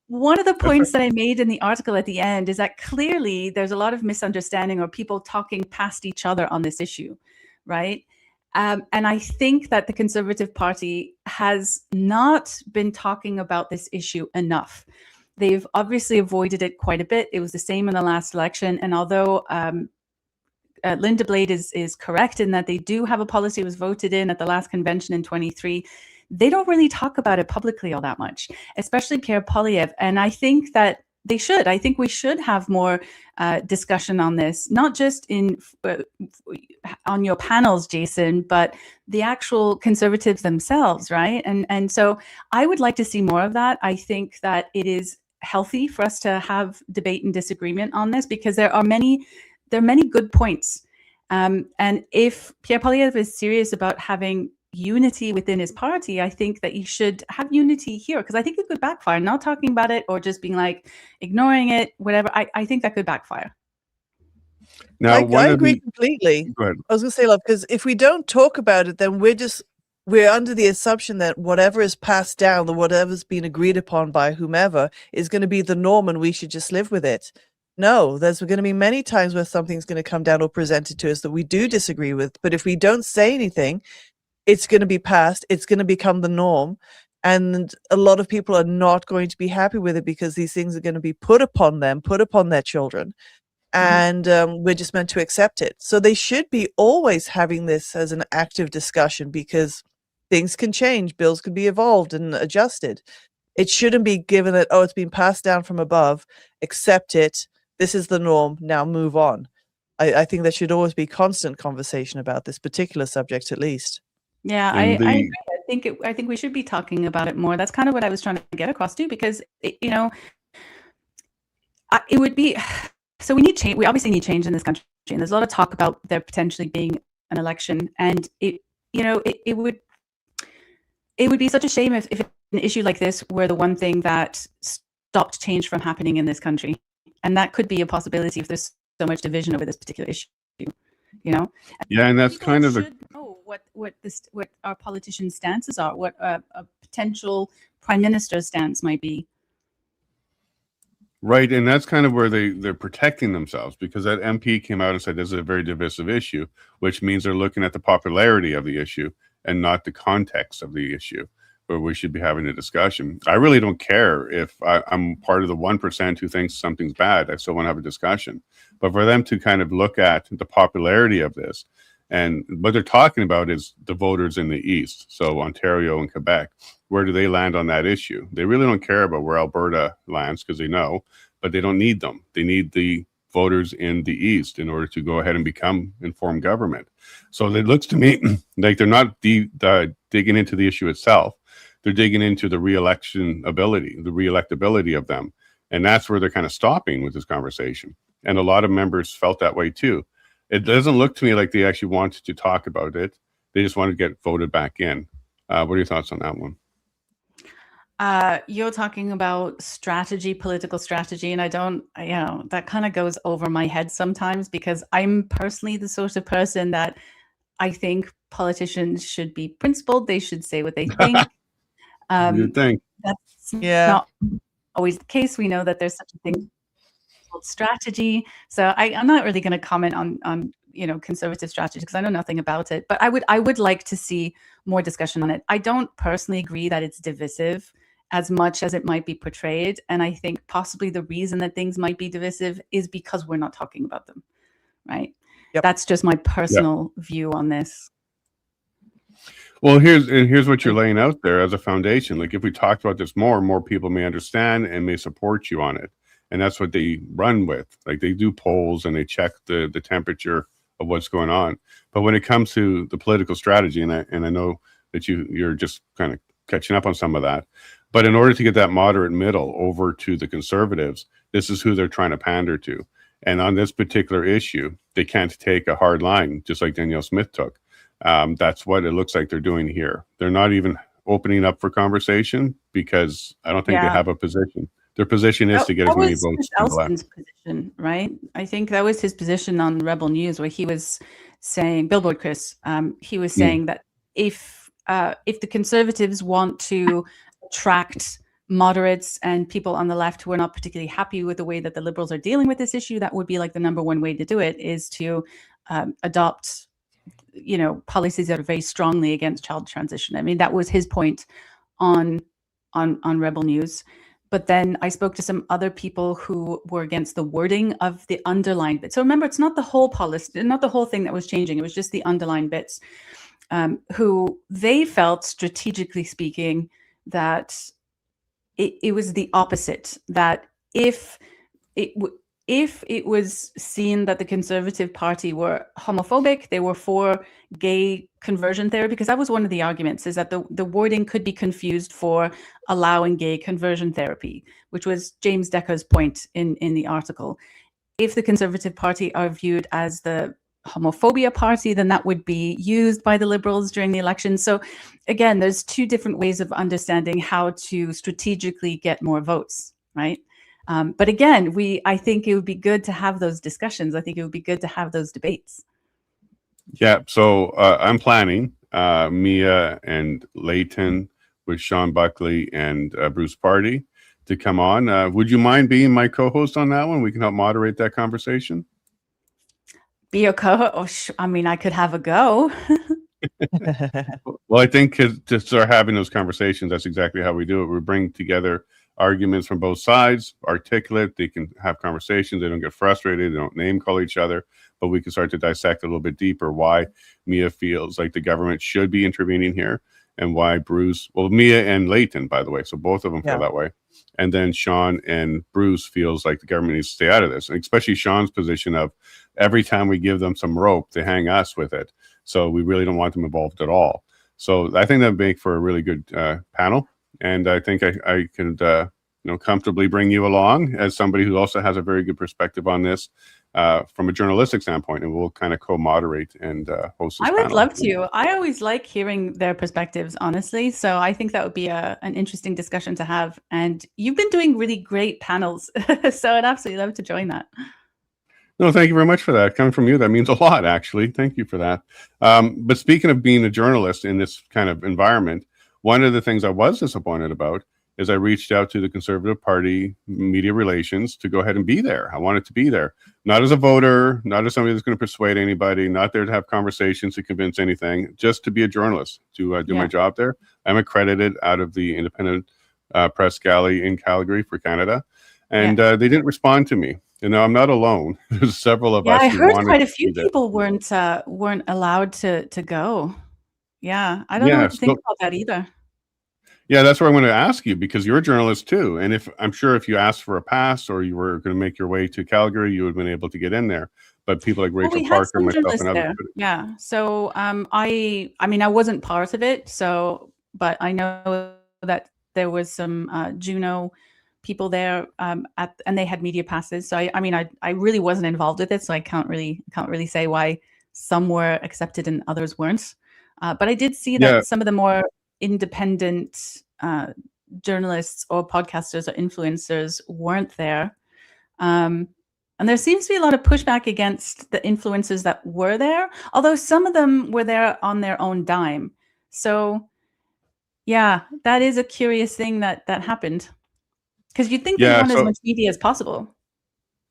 One of the points that I made in the article at the end is that clearly there's a lot of misunderstanding or people talking past each other on this issue, right? And I think that the Conservative Party has not been talking about this issue enough. They've obviously avoided it quite a bit. It was the same in the last election. And although Linda Blade is correct in that they do have a policy that was voted in at the last convention in 23, they don't really talk about it publicly all that much, especially Pierre Poilievre. And I think that they should. I think we should have more discussion on this, not just on your panels, Jason, but the actual Conservatives themselves, right? And so I would like to see more of that. I think that it is healthy for us to have debate and disagreement on this because there are many good points. And if Pierre Poilievre is serious about having unity within his party, I think that he should have unity here because I think it could backfire. Not talking about it or just being like ignoring it, whatever. I think that could backfire. Now, I agree completely. Go ahead. I was going to say, love, because if we don't talk about it, then we're under the assumption that whatever is passed down, or whatever's been agreed upon by whomever, is going to be the norm, and we should just live with it. No, there's going to be many times where something's going to come down or presented to us that we do disagree with. But if we don't say anything, it's going to be passed. It's going to become the norm. And a lot of people are not going to be happy with it because these things are going to be put upon them, put upon their children. And we're just meant to accept it. So they should be always having this as an active discussion because things can change. Bills can be evolved and adjusted. It shouldn't be given that, oh, it's been passed down from above. Accept it. This is the norm. Now move on. I think there should always be constant conversation about this particular subject, at least. Yeah, I agree. I think we should be talking about it more. That's kind of what I was trying to get across too, because it would be. So we need change. We obviously need change in this country, and there's a lot of talk about there potentially being an election. And it would be such a shame if an issue like this were the one thing that stopped change from happening in this country. And that could be a possibility if there's so much division over this particular issue. Yeah, and that's kind of know what our politicians' stances are, what a potential prime minister's stance might be. Right, and that's kind of where they're protecting themselves because that MP came out and said this is a very divisive issue, which means they're looking at the popularity of the issue and not the context of the issue where we should be having a discussion. I really don't care if I'm part of the 1% who thinks something's bad. I still want to have a discussion. But for them to kind of look at the popularity of this, and what they're talking about is the voters in the East, so Ontario and Quebec. Where do they land on that issue? They really don't care about where Alberta lands because they know, but they don't need them. They need the voters in the East in order to go ahead and become informed government. So it looks to me like they're not digging into the issue itself. They're digging into the re-electability of them. And that's where they're kind of stopping with this conversation. And a lot of members felt that way too. It doesn't look to me like they actually wanted to talk about it. They just wanted to get voted back in. What are your thoughts on that one? You're talking about strategy, political strategy, and I don't, that kind of goes over my head sometimes, because I'm personally the sort of person that I think politicians should be principled. They should say what they think. You'd think. That's not always the case. We know that there's such a thing called strategy. So I'm not really going to comment on conservative strategy, because I know nothing about it. But I would like to see more discussion on it. I don't personally agree that it's divisive as much as it might be portrayed. And I think possibly the reason that things might be divisive is because we're not talking about them, right? Yep. That's just my personal view on this. Well, here's what you're laying out there as a foundation. Like, if we talked about this more people may understand and may support you on it. And that's what they run with. Like, they do polls and they check the temperature of what's going on. But when it comes to the political strategy, and I know that you're just kind of catching up on some of that. But in order to get that moderate middle over to the conservatives, this is who they're trying to pander to. And on this particular issue, they can't take a hard line, just like Danielle Smith took. That's what it looks like they're doing here. They're not even opening up for conversation, because I don't think they have a position. Their position is to get as many votes. Elston's position, right? I think that was his position on Rebel News, where he was saying, Billboard Chris, he was saying that if the conservatives want to attract moderates and people on the left who are not particularly happy with the way that the liberals are dealing with this issue, that would be like the number one way to do it, is to adopt, policies that are very strongly against child transition. I mean, that was his point on Rebel News. But then I spoke to some other people who were against the wording of the underlined bit. So remember, it's not the whole policy, not the whole thing that was changing. It was just the underlined bits, who they felt, strategically speaking, that it was the opposite, that if it was seen that the Conservative Party were homophobic, they were for gay conversion therapy, because that was one of the arguments, is that the wording could be confused for allowing gay conversion therapy, which was James Decker's point in the article. If the Conservative Party are viewed as the homophobia party, then that would be used by the Liberals during the election. So again, there's two different ways of understanding how to strategically get more votes, right? But again, I think it would be good to have those discussions. I think it would be good to have those debates. Yeah, so I'm planning Mia and Leighton with Sean Buckley and Bruce Party to come on. Would you mind being my co-host on that one? We can help moderate that conversation. Be your co-host? I mean, I could have a go. Well, I think to start having those conversations, that's exactly how we do it. We bring together arguments from both sides, articulate. They can have conversations. They don't get frustrated. They don't name call each other. But we can start to dissect a little bit deeper why Mia feels like the government should be intervening here, and why Mia and Leighton, by the way, so both of them feel that way. And then Sean and Bruce feels like the government needs to stay out of this, and especially Sean's position of every time we give them some rope, they hang us with it. So we really don't want them involved at all. So I think that would make for a really good panel. And I think I could comfortably bring you along as somebody who also has a very good perspective on this from a journalistic standpoint, and we'll kind of co-moderate and host this I would panel. love to. I always like hearing their perspectives, honestly. So I think that would be an interesting discussion to have. And you've been doing really great panels. So I'd absolutely love to join that. No, thank you very much for that. Coming from you, that means a lot, actually. Thank you for that. But speaking of being a journalist in this kind of environment, one of the things I was disappointed about is I reached out to the Conservative Party media relations to go ahead and be there. I wanted to be there, not as a voter, not as somebody that's going to persuade anybody, not there to have conversations to convince anything, just to be a journalist, to do my job there. I'm accredited out of the Independent Press Galley in Calgary for Canada, and they didn't respond to me. I'm not alone. There's several of us. I heard quite a few people weren't allowed to go. Yeah, I don't know what to think about that either. Yeah, that's where I'm going to ask you, because you're a journalist too. And I'm sure if you asked for a pass or you were going to make your way to Calgary, you would have been able to get in there. But people like Rachel Parker, myself, and others. Yeah. So I mean, I wasn't part of it. So, but I know that there was some Juno people there and they had media passes. So I mean, I really wasn't involved with it, so I can't really say why some were accepted and others weren't. But I did see that some of the more independent journalists or podcasters or influencers weren't there. And there seems to be a lot of pushback against the influencers that were there, although some of them were there on their own dime. So yeah, that is a curious thing that happened, because you'd think they want as much media as possible.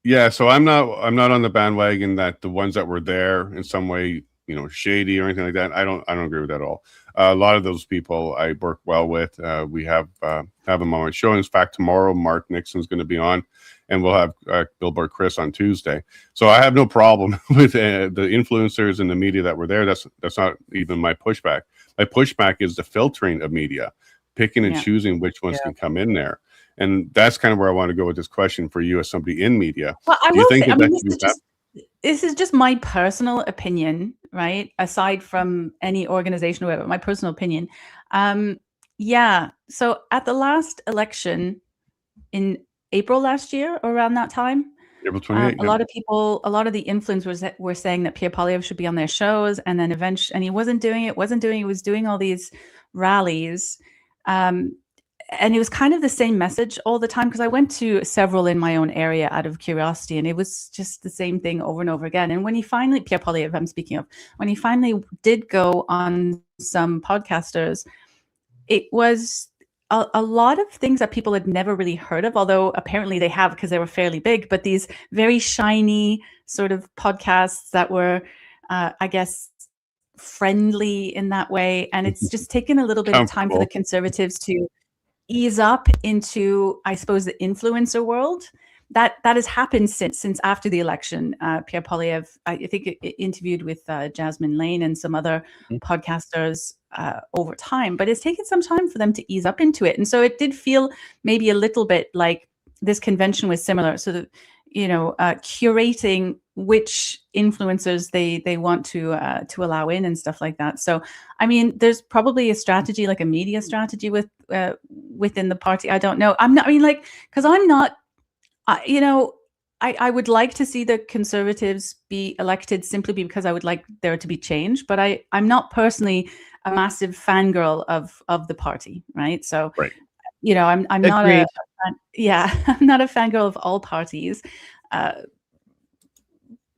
Yeah, so I'm not on the bandwagon that the ones that were there in some way, you know, shady or anything like that. I don't agree with that at all. A lot of those people I work well with. We have them on my show. In fact, tomorrow Mark Nixon's going to be on, and we'll have Billboard Chris on Tuesday. So I have no problem with the influencers and the media that were there. That's not even my pushback. My pushback is the filtering of media, picking and choosing which ones can come in there. And that's kind of where I want to go with this question for you as somebody in media. Well, I will say, I mean, this is just my personal opinion, right? Aside from any organization or whatever, my personal opinion. Yeah. So at the last election in April last year, or around that time, April 28th, a lot of the influencers were saying that Pierre Poilievre should be on their shows, and then eventually, and he wasn't doing it. He was doing all these rallies. And it was kind of the same message all the time, because I went to several in my own area out of curiosity, and it was just the same thing over and over again. And when he finally, Pierre Poilievre, I'm speaking of, when he finally did go on some podcasters, it was a lot of things that people had never really heard of, although apparently they have, because they were fairly big, but these very shiny sort of podcasts that were, I guess, friendly in that way. And it's just taken a little bit of time for the Conservatives to ease up into, I suppose, the influencer world. That has happened since after the election. Pierre Poilievre, I think, interviewed with Jasmine Lane and some other podcasters over time, but it's taken some time for them to ease up into it. And so it did feel maybe a little bit like this convention was similar. So that, you know, curating which influencers they want to allow in and stuff like that. So, I mean, there's probably a strategy, like a media strategy within the party. I don't know. I'm not, I mean, like, because I'm not, you know, I would like to see the Conservatives be elected simply because I would like there to be change, but I'm not personally a massive fangirl of the party, right? So, you know, I'm not I'm not a fangirl of all parties.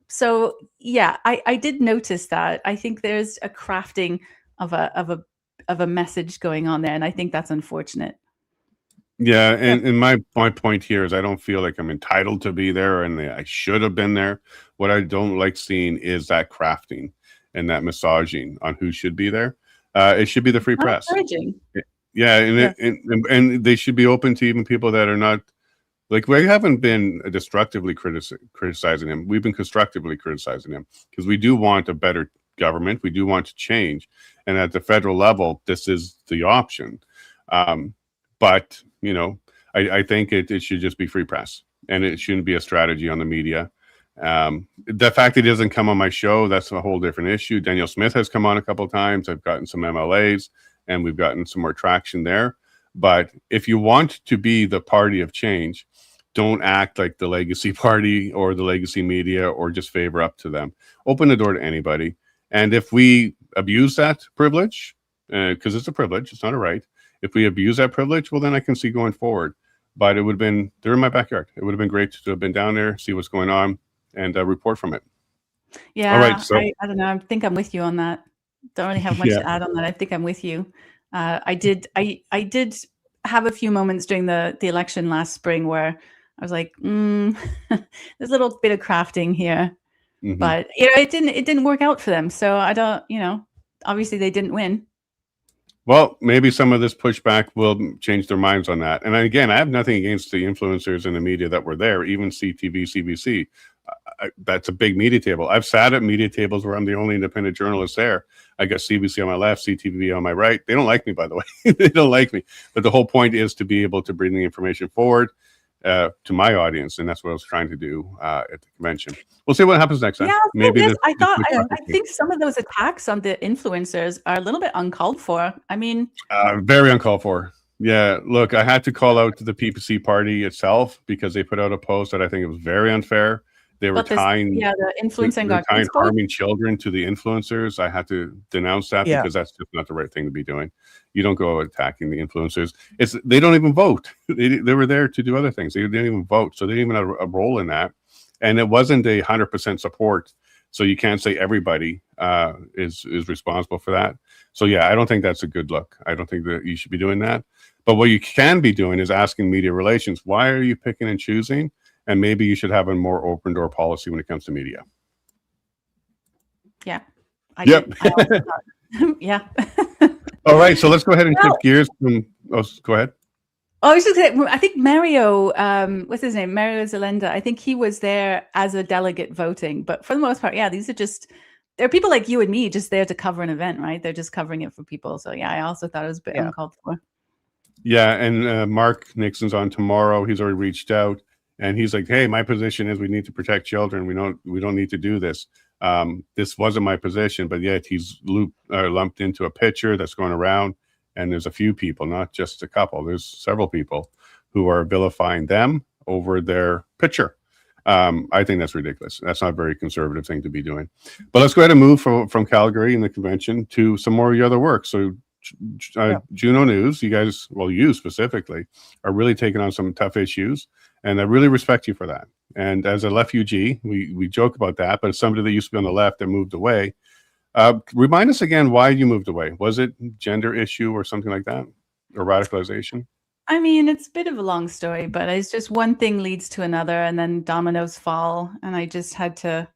So yeah, I did notice that. I think there's a crafting of a message going on there, and I think that's unfortunate. Yeah, and my point here is I don't feel like I'm entitled to be there, and I should have been there. What I don't like seeing is that crafting and that massaging on who should be there. It should be the free press. Yeah, and they should be open to even people that are not. Like, we haven't been destructively criticizing him. We've been constructively criticizing him, because we do want a better government. We do want to change. And at the federal level, this is the option. But, you know, I think it should just be free press, and it shouldn't be a strategy on the media. The fact that he doesn't come on my show, that's a whole different issue. Danielle Smith has come on a couple of times. I've gotten some MLAs, and we've gotten some more traction there. But if you want to be the party of change, don't act like the legacy party or the legacy media, or just favor up to them. Open the door to anybody. And if we abuse that privilege, because it's a privilege, it's not a right. If we abuse that privilege, well, then I can see going forward. But it would have been, they're in my backyard. It would have been great to have been down there, see what's going on, and report from it. Yeah, all right, so I don't know. I think I'm with you on that. Don't really have much to add on that. I think I'm with you. I did have a few moments during the election last spring where I was like, there's a little bit of crafting here, but you know, it didn't work out for them. So I don't, you know, obviously they didn't win. Well, maybe some of this pushback will change their minds on that. And again, I have nothing against the influencers in the media that were there, even CTV, CBC. That's a big media table. I've sat at media tables where I'm the only independent journalist there. I got CBC on my left, CTV on my right. They don't like me, by the way. They don't like me. But the whole point is to be able to bring the information forward to my audience, and that's what I was trying to do at the convention. We'll see what happens next time. Yeah, maybe I think some of those attacks on the influencers are a little bit uncalled for. I mean, very uncalled for. Yeah, look, I had to call out to the PPC party itself because they put out a post that I think it was very unfair. They were tying, the influencing harming children to the influencers. I had to denounce that because that's just not the right thing to be doing. You don't go attacking the influencers. They don't even vote. They were there to do other things. They didn't even vote, so they didn't even have a role in that. And it wasn't 100% support. So you can't say everybody is responsible for that. So yeah, I don't think that's a good look. I don't think that you should be doing that. But what you can be doing is asking media relations, why are you picking and choosing? And maybe you should have a more open door policy when it comes to media. Yeah. Yeah. All right, so let's go ahead and shift gears. Go ahead. Oh, I was just saying, I think Mario, what's his name? Mario Zelenda. I think he was there as a delegate voting. But for the most part, yeah, they're people like you and me just there to cover an event, right? They're just covering it for people. So yeah, I also thought it was a bit uncalled for. Yeah, and Mark Nixon's on tomorrow. He's already reached out, and he's like, "Hey, my position is we need to protect children. We don't need to do this. This wasn't my position, but yet he's lumped into a picture that's going around, and there's a few people, not just a couple. There's several people who are vilifying them over their picture. I think that's ridiculous. That's not a very conservative thing to be doing. But let's go ahead and move from Calgary and the convention to some more of your other work. So Juno News, you guys, well, you specifically, are really taking on some tough issues, and I really respect you for that. And as a refugee, we joke about that, but as somebody that used to be on the left and moved away, remind us again why you moved away. Was it gender issue or something like that, or radicalization? I mean, it's a bit of a long story, but it's just one thing leads to another, and then dominoes fall, and I just had to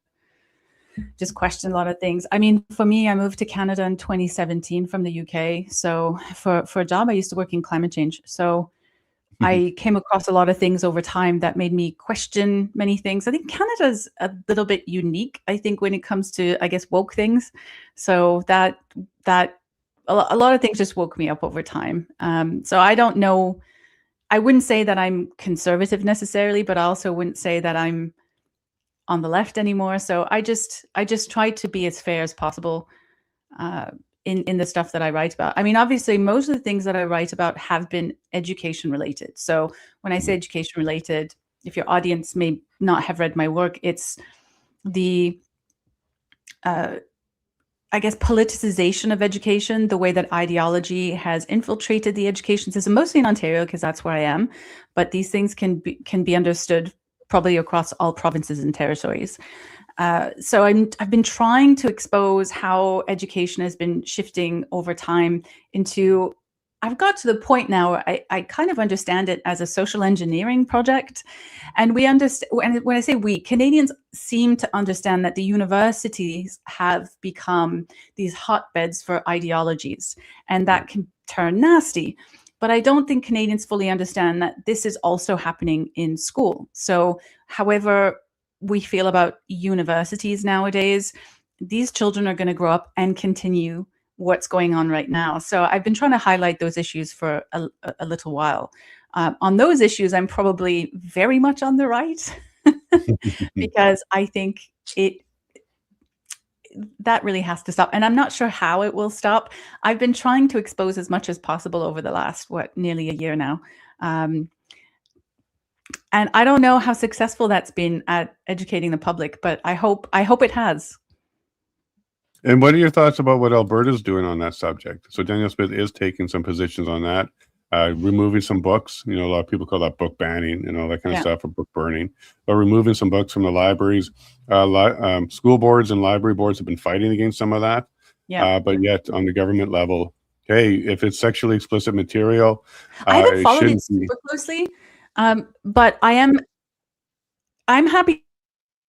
just question a lot of things. I mean, for me, I moved to Canada in 2017 from the UK. So for a job, I used to work in climate change. So I came across a lot of things over time that made me question many things. I think Canada's a little bit unique, I think, when it comes to, I guess, woke things. So that a lot of things just woke me up over time. So I don't know. I wouldn't say that I'm conservative necessarily, but I also wouldn't say that I'm on the left anymore. So I just try to be as fair as possible in the stuff that I write about. I mean, obviously, most of the things that I write about have been education related. So when I say education related, if your audience may not have read my work, it's the, I guess, politicization of education, the way that ideology has infiltrated the education system, mostly in Ontario, because that's where I am. But these things can be understood probably across all provinces and territories. So I've been trying to expose how education has been shifting over time into, I've got to the point now where I kind of understand it as a social engineering project. And we understand, when I say we, Canadians seem to understand that the universities have become these hotbeds for ideologies, and that can turn nasty. But I don't think Canadians fully understand that this is also happening in school. So however we feel about universities nowadays, these children are going to grow up and continue what's going on right now. So I've been trying to highlight those issues for a little while. On those issues, I'm probably very much on the right because I think that really has to stop. And I'm not sure how it will stop. I've been trying to expose as much as possible over the last, nearly a year now. And I don't know how successful that's been at educating the public, but I hope it has. And what are your thoughts about what Alberta's doing on that subject? So Danielle Smith is taking some positions on that, removing some books. You know, a lot of people call that book banning and all that kind of stuff, or book burning. But removing some books from the libraries. School boards and library boards have been fighting against some of that. But yet on the government level, hey, if it's sexually explicit material, I haven't followed it super closely, but I'm happy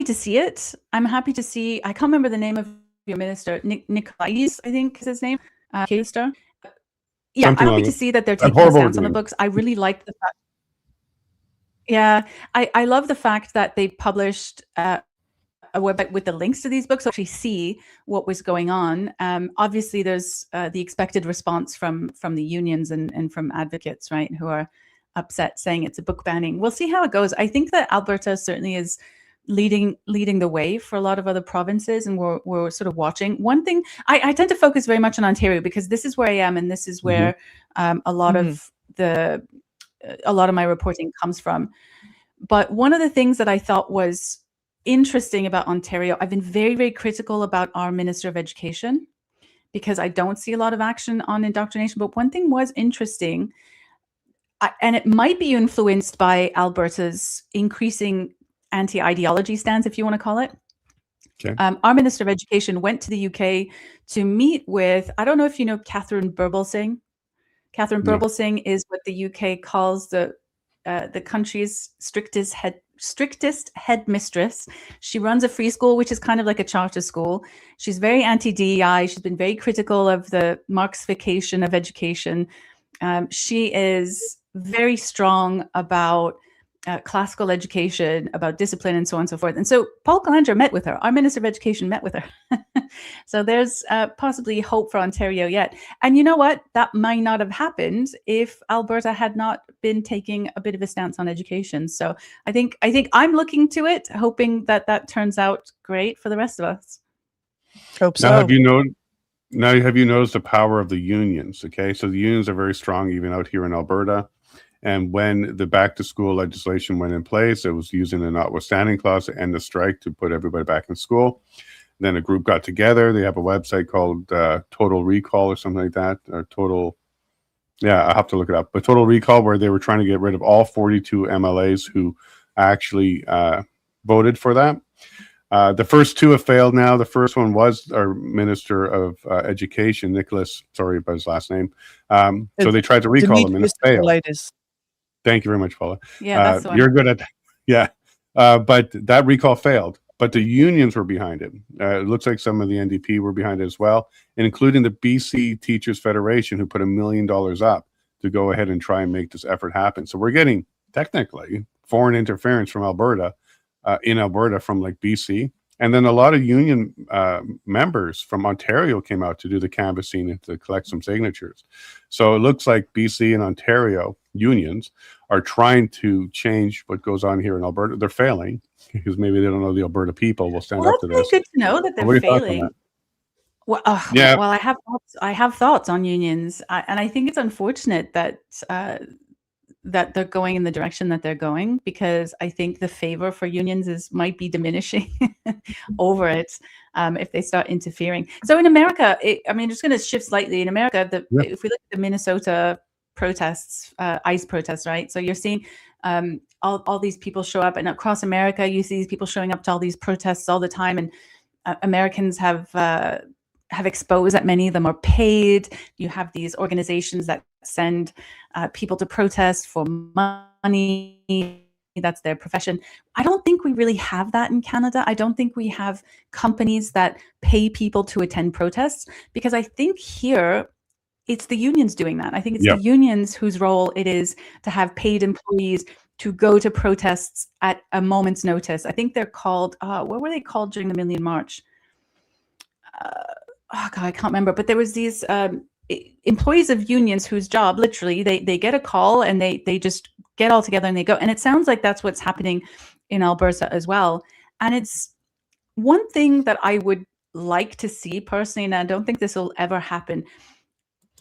to see it. I'm happy to see. I can't remember the name of your minister, Nicolaides, I think is his name. K-Star. Yeah, I'm happy to see that they're taking a stance on the books. I really like the fact. Yeah, I love the fact that they published a website with the links to these books, so actually see what was going on. Obviously, there's the expected response from the unions and from advocates, right, who are upset, saying it's a book banning. We'll see how it goes. I think that Alberta certainly is leading the way for a lot of other provinces, and we're sort of watching. One thing I tend to focus very much on Ontario because this is where I am, and this is where a lot of a lot of my reporting comes from. But one of the things that I thought was interesting about Ontario, I've been very, very critical about our Minister of Education because I don't see a lot of action on indoctrination. But one thing was interesting, and it might be influenced by Alberta's increasing anti-ideology stance, if you want to call it. Okay. Our Minister of Education went to the UK to meet with, I don't know if you know Catherine Birbalsingh. Catherine Birbalsingh is what the UK calls the country's strictest headmistress. She runs a free school, which is kind of like a charter school. She's very anti-DEI. She's been very critical of the Marxification of education. She is very strong about classical education, about discipline, and so on and so forth. And so Paul Calandra met with her. Our Minister of Education met with her. So there's possibly hope for Ontario yet. And you know what? That might not have happened if Alberta had not been taking a bit of a stance on education. So I think I'm looking to it, hoping that that turns out great for the rest of us. Hope so. Now, have you noticed the power of the unions? Okay, so the unions are very strong even out here in Alberta. And when the back to school legislation went in place, it was using the notwithstanding clause to end the strike to put everybody back in school. Then a group got together. They have a website called Total Recall or something like that. Or I have to look it up. But Total Recall, where they were trying to get rid of all 42 MLAs who actually voted for that. The first two have failed now. The first one was our Minister of Education, Nicholas, sorry about his last name. So they tried to recall him and it failed. Thank you very much, Paula. Yeah, that's the one. You're good at that. Yeah. But that recall failed. But the unions were behind it. It looks like some of the NDP were behind it as well, including the BC Teachers Federation, who put $1 million up to go ahead and try and make this effort happen. So we're getting, technically, foreign interference from Alberta, in Alberta from like BC. And then a lot of union members from Ontario came out to do the canvassing and to collect some signatures. So it looks like BC and Ontario unions are trying to change what goes on here in Alberta. They're failing because maybe they don't know the Alberta people will stand up to this. That's good to know that they're failing. Well, well, I have thoughts on unions, and I think it's unfortunate that that they're going in the direction that they're going, because I think the favor for unions might be diminishing over it if they start interfering. So in America, just going to shift slightly. In America, if we look at the Minnesota protests, ICE protests, right? So you're seeing all these people show up, and across America, you see these people showing up to all these protests all the time, and Americans have exposed that many of them are paid. You have these organizations that send people to protest for money. That's their profession. I don't think we really have that in Canada. I don't think we have companies that pay people to attend protests, because I think here it's the unions doing that. I think it's the unions whose role it is to have paid employees to go to protests at a moment's notice. I think they're called, what were they called during the Million March? I can't remember, but there was these employees of unions whose job, literally, they get a call and they just get all together and they go. And it sounds like that's what's happening in Alberta as well. And it's one thing that I would like to see personally, and I don't think this will ever happen.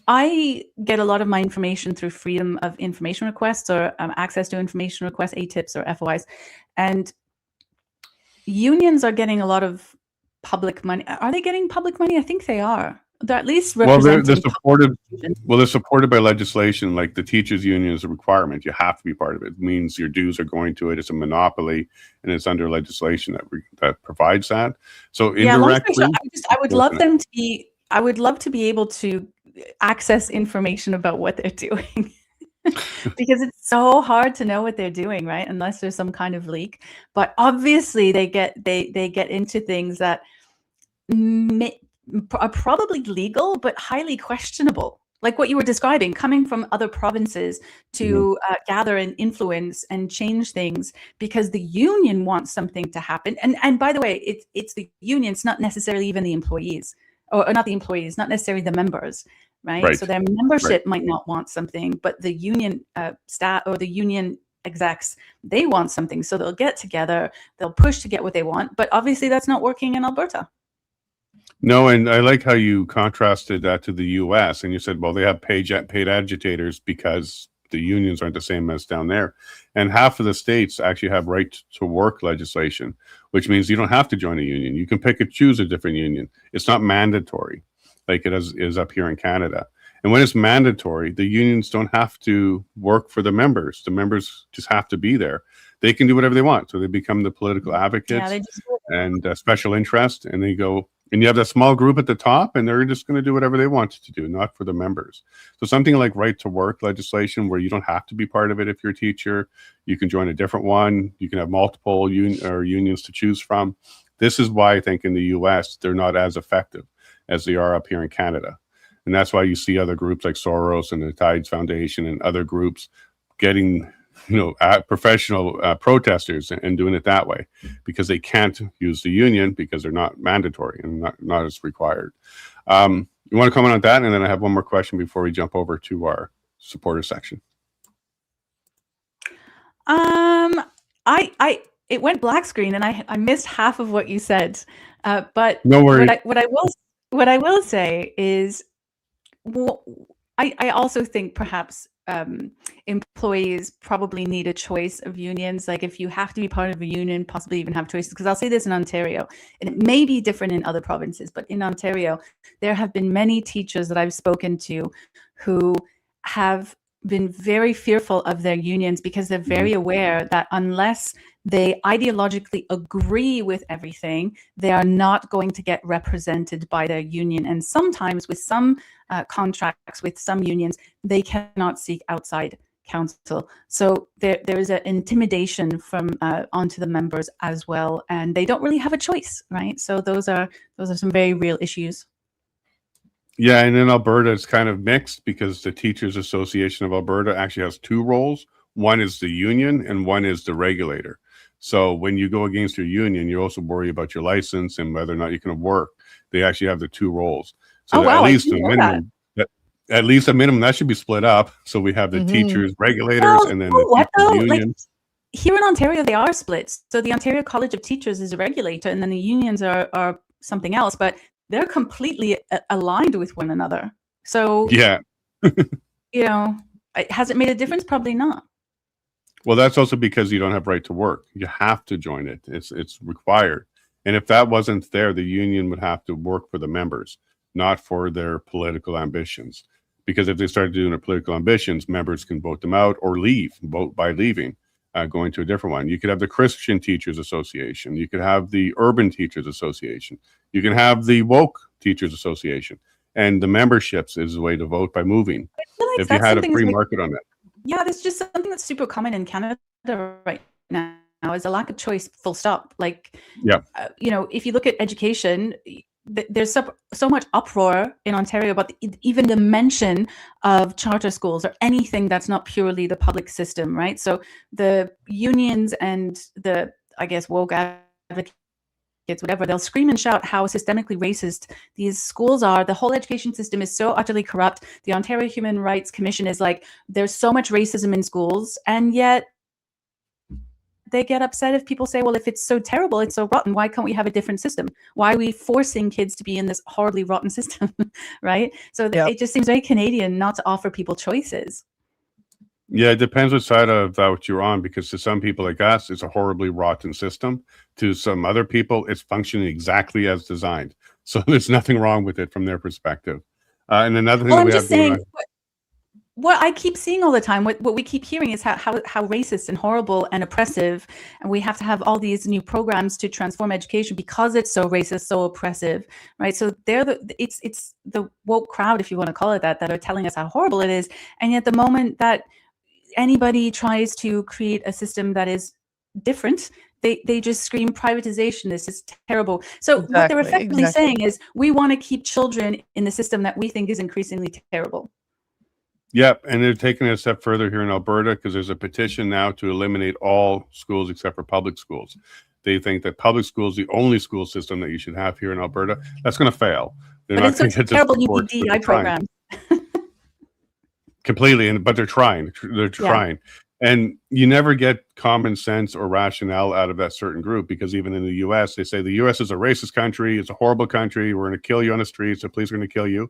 I get a lot of my information through Freedom of Information requests or access to information requests, ATIPs or FOIs. And unions are getting a lot of public money. Are they getting public money? I think they are. They're at least representing. They're supported by legislation, like the teachers' union is a requirement. You have to be part of it. It means your dues are going to it. It's a monopoly, and it's under legislation that provides that. So indirectly, I would love them to be. I would love to be able to access information about what they're doing. Because it's so hard to know what they're doing, right? Unless there's some kind of leak. But obviously they get into things that are probably legal, but highly questionable. Like what you were describing, coming from other provinces to gather and influence and change things because the union wants something to happen. And by the way, it's the unions, not necessarily even the employees, or not the employees, not necessarily the members. Right. So their membership might not want something, but the union staff or the union execs, they want something. So they'll get together, they'll push to get what they want. But obviously that's not working in Alberta. No, and I like how you contrasted that to the US, and you said, well, they have paid agitators because the unions aren't the same as down there. And half of the states actually have right to work legislation, which means you don't have to join a union. You can pick and choose a different union. It's not mandatory like it is up here in Canada. And when it's mandatory, the unions don't have to work for the members. The members just have to be there. They can do whatever they want. So they become the political advocates and special interest, and they go, and you have that small group at the top, and they're just going to do whatever they want to do, not for the members. So something like right to work legislation, where you don't have to be part of it if you're a teacher, you can join a different one, you can have multiple unions to choose from. This is why I think in the US, they're not as effective as they are up here in Canada. And that's why you see other groups like Soros and the Tides Foundation and other groups getting, professional protesters and doing it that way, because they can't use the union because they're not mandatory and not as required. You want to comment on that? And then I have one more question before we jump over to our supporter section. It went black screen and I missed half of what you said. But no worries. What I will say is, I also think perhaps employees probably need a choice of unions. Like if you have to be part of a union, possibly even have choices. Because I'll say this in Ontario, and it may be different in other provinces, but in Ontario, there have been many teachers that I've spoken to who have been very fearful of their unions because they're very aware that unless they ideologically agree with everything, they are not going to get represented by their union. And sometimes with some contracts with some unions, they cannot seek outside counsel. So there is an intimidation from onto the members as well, and they don't really have a choice, right? So those are some very real issues. Yeah, and in Alberta, it's kind of mixed because the Teachers Association of Alberta actually has two roles. One is the union and one is the regulator. So when you go against your union, you also worry about your license and whether or not you can work. They actually have the two roles. So at least a minimum, that should be split up. So we have the teachers, regulators, and then the union. Here in Ontario, they are split. So the Ontario College of Teachers is a regulator, and then the unions are something else. But they're completely aligned with one another. So yeah, has it made a difference? Probably not. Well, that's also because you don't have right to work. You have to join it. It's required. And if that wasn't there, the union would have to work for the members, not for their political ambitions. Because if they started doing their political ambitions, members can vote them out or vote by leaving, going to a different one. You could have the Christian Teachers Association. You could have the Urban Teachers Association. You can have the Woke Teachers Association. And the memberships is a way to vote by moving. If you had a free market on that. Yeah, there's just something that's super common in Canada right now is a lack of choice, full stop. Like, if you look at education, there's so much uproar in Ontario about even the mention of charter schools or anything that's not purely the public system, right? So the unions and the, I guess, woke advocates, whatever, they'll scream and shout how systemically racist these schools are. The whole education system is so utterly corrupt. The Ontario Human Rights Commission is like, there's so much racism in schools, and yet they get upset if people say, well, if it's so terrible, it's so rotten, why can't we have a different system? Why are we forcing kids to be in this horribly rotten system, right? So it just seems very Canadian not to offer people choices. Yeah, it depends what side of that you're on, because to some people like us, it's a horribly rotten system. To some other people, it's functioning exactly as designed. So there's nothing wrong with it from their perspective. And another thing we have going on. What I keep seeing all the time, what we keep hearing is how racist and horrible and oppressive, and we have to have all these new programs to transform education because it's so racist, so oppressive, right? So it's the woke crowd, if you want to call it that are telling us how horrible it is, and yet the moment that anybody tries to create a system that is different, they just scream privatization. This is terrible. So what they're effectively saying is we want to keep children in the system that we think is increasingly terrible. Yep, and they're taking it a step further here in Alberta because there's a petition now to eliminate all schools except for public schools. They think that public school is the only school system that you should have here in Alberta. That's going to fail. They're not going to get terrible UBDI program. Completely, but they're trying. They're trying. And you never get common sense or rationale out of that certain group, because even in the U.S., they say the U.S. is a racist country. It's a horrible country. We're going to kill you on the streets. The police are going to kill you.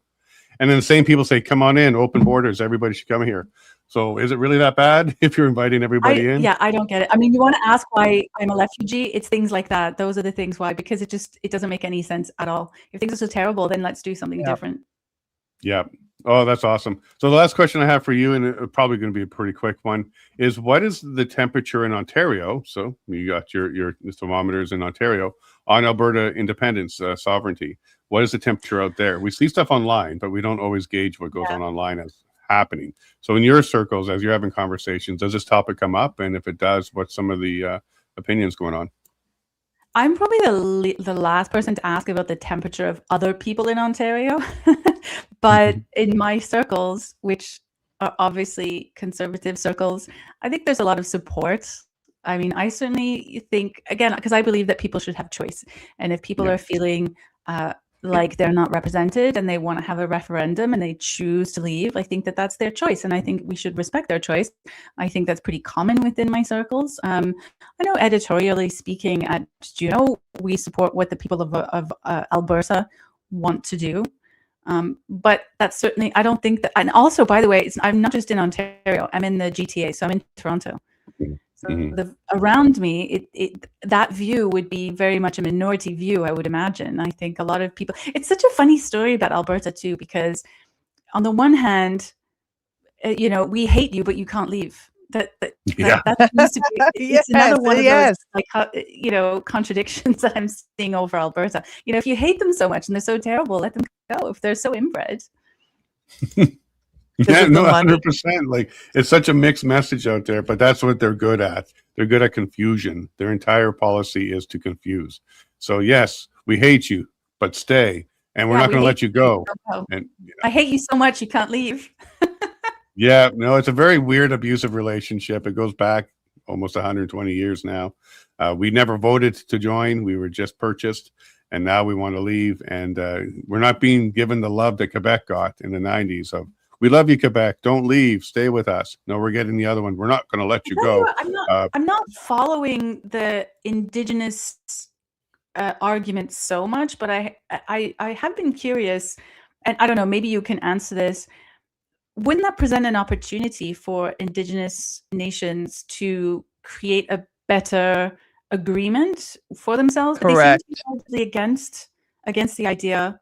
And then the same people say, come on in, open borders, everybody should come here. So is it really that bad if you're inviting everybody in? Yeah, I don't get it. I mean, you want to ask why I'm a refugee? It's things like that. Those are the things why, because it doesn't make any sense at all. If things are so terrible, then let's do something different. Yeah. Oh, that's awesome. So the last question I have for you, and it's probably going to be a pretty quick one, is what is the temperature in Ontario? So you got your thermometers in Ontario on Alberta independence, sovereignty. What is the temperature out there? We see stuff online, but we don't always gauge what goes on online as happening. So in your circles, as you're having conversations, does this topic come up? And if it does, what's some of the opinions going on? I'm probably the last person to ask about the temperature of other people in Ontario. But in my circles, which are obviously conservative circles, I think there's a lot of support. I mean, I certainly think, again, because I believe that people should have choice. And if people are feeling like they're not represented and they want to have a referendum and they choose to leave, I think that that's their choice. And I think we should respect their choice. I think that's pretty common within my circles. I know editorially speaking at Juno, we support what the people of Alberta want to do. But that's certainly, I don't think that, and also, by the way, I'm not just in Ontario, I'm in the GTA, so I'm in Toronto. So around me, that view would be very much a minority view, I would imagine. I think a lot of people, it's such a funny story about Alberta too, because on the one hand, we hate you, but you can't leave. That needs to be, it's another one of those, like, contradictions that I'm seeing over Alberta. If you hate them so much and they're so terrible, let them go if they're so inbred. Yeah, no, 100%. Like, it's such a mixed message out there, but that's what they're good at. They're good at confusion. Their entire policy is to confuse. So yes, we hate you, but stay, and we're not going to let you go. And I hate you so much you can't leave. Yeah, no, it's a very weird abusive relationship. It goes back almost 120 years now. We never voted to join. We were just purchased, and now we want to leave. And we're not being given the love that Quebec got in the 90s of, we love you, Quebec. Don't leave. Stay with us. No, we're getting the other one. We're not going to let you go. I'm not following the Indigenous argument so much, but I have been curious, and I don't know, maybe you can answer this. Wouldn't that present an opportunity for Indigenous nations to create a better agreement for themselves? Correct. They seem to be against the idea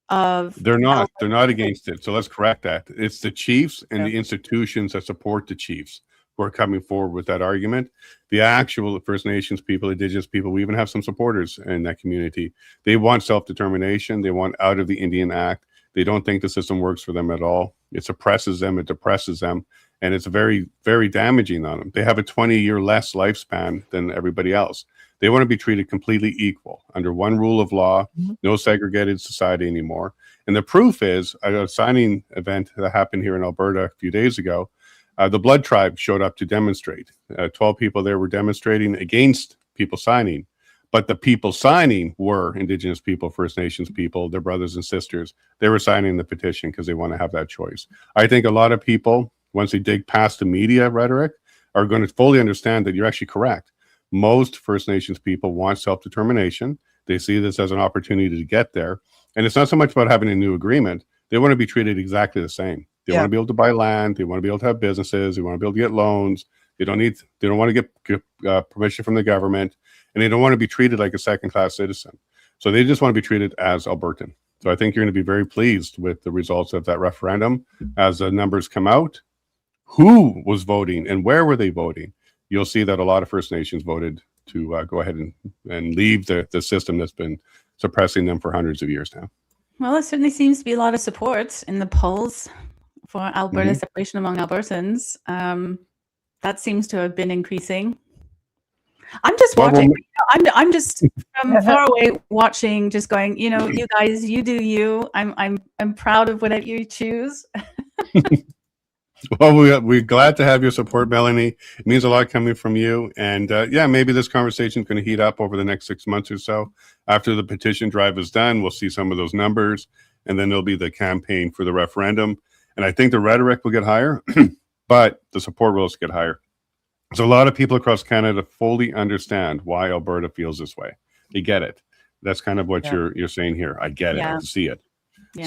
of. They're not against it. So let's correct that. It's the chiefs and the institutions that support the chiefs who are coming forward with that argument. The actual First Nations people, Indigenous people, we even have some supporters in that community. They want self-determination. They want out of the Indian Act. They don't think the system works for them at all. It suppresses them. It depresses them. And it's very, very damaging on them. They have a 20-year less lifespan than everybody else. They want to be treated completely equal under one rule of law, no segregated society anymore. And the proof is a signing event that happened here in Alberta a few days ago. The Blood Tribe showed up to demonstrate. 12 people there were demonstrating against people signing. But the people signing were Indigenous people, First Nations people, their brothers and sisters. They were signing the petition because they want to have that choice. I think a lot of people, once they dig past the media rhetoric, are going to fully understand that you're actually correct. Most First Nations people want self-determination. They see this as an opportunity to get there. And it's not so much about having a new agreement. They want to be treated exactly the same. They want to be able to buy land. They want to be able to have businesses. They want to be able to get loans. They don't want to get permission from the government. And they don't want to be treated like a second-class citizen. So they just want to be treated as Albertan. So I think you're going to be very pleased with the results of that referendum as the numbers come out. Who was voting and where were they voting? You'll see that a lot of First Nations voted to go ahead and leave the system that's been suppressing them for hundreds of years now. Well, there certainly seems to be a lot of support in the polls for Alberta separation among Albertans. That seems to have been increasing. I'm just watching. I'm just from far away watching, just going, you guys, you do you. I'm proud of whatever you choose. Well, we're glad to have your support, Melanie. It means a lot coming from you. And maybe this conversation is going to heat up over the next 6 months or so. After the petition drive is done, we'll see some of those numbers, and then there'll be the campaign for the referendum. And I think the rhetoric will get higher, but the support will also get higher. So a lot of people across Canada fully understand why Alberta feels this way. They get it. That's kind of what you're saying here. I get it. I see it.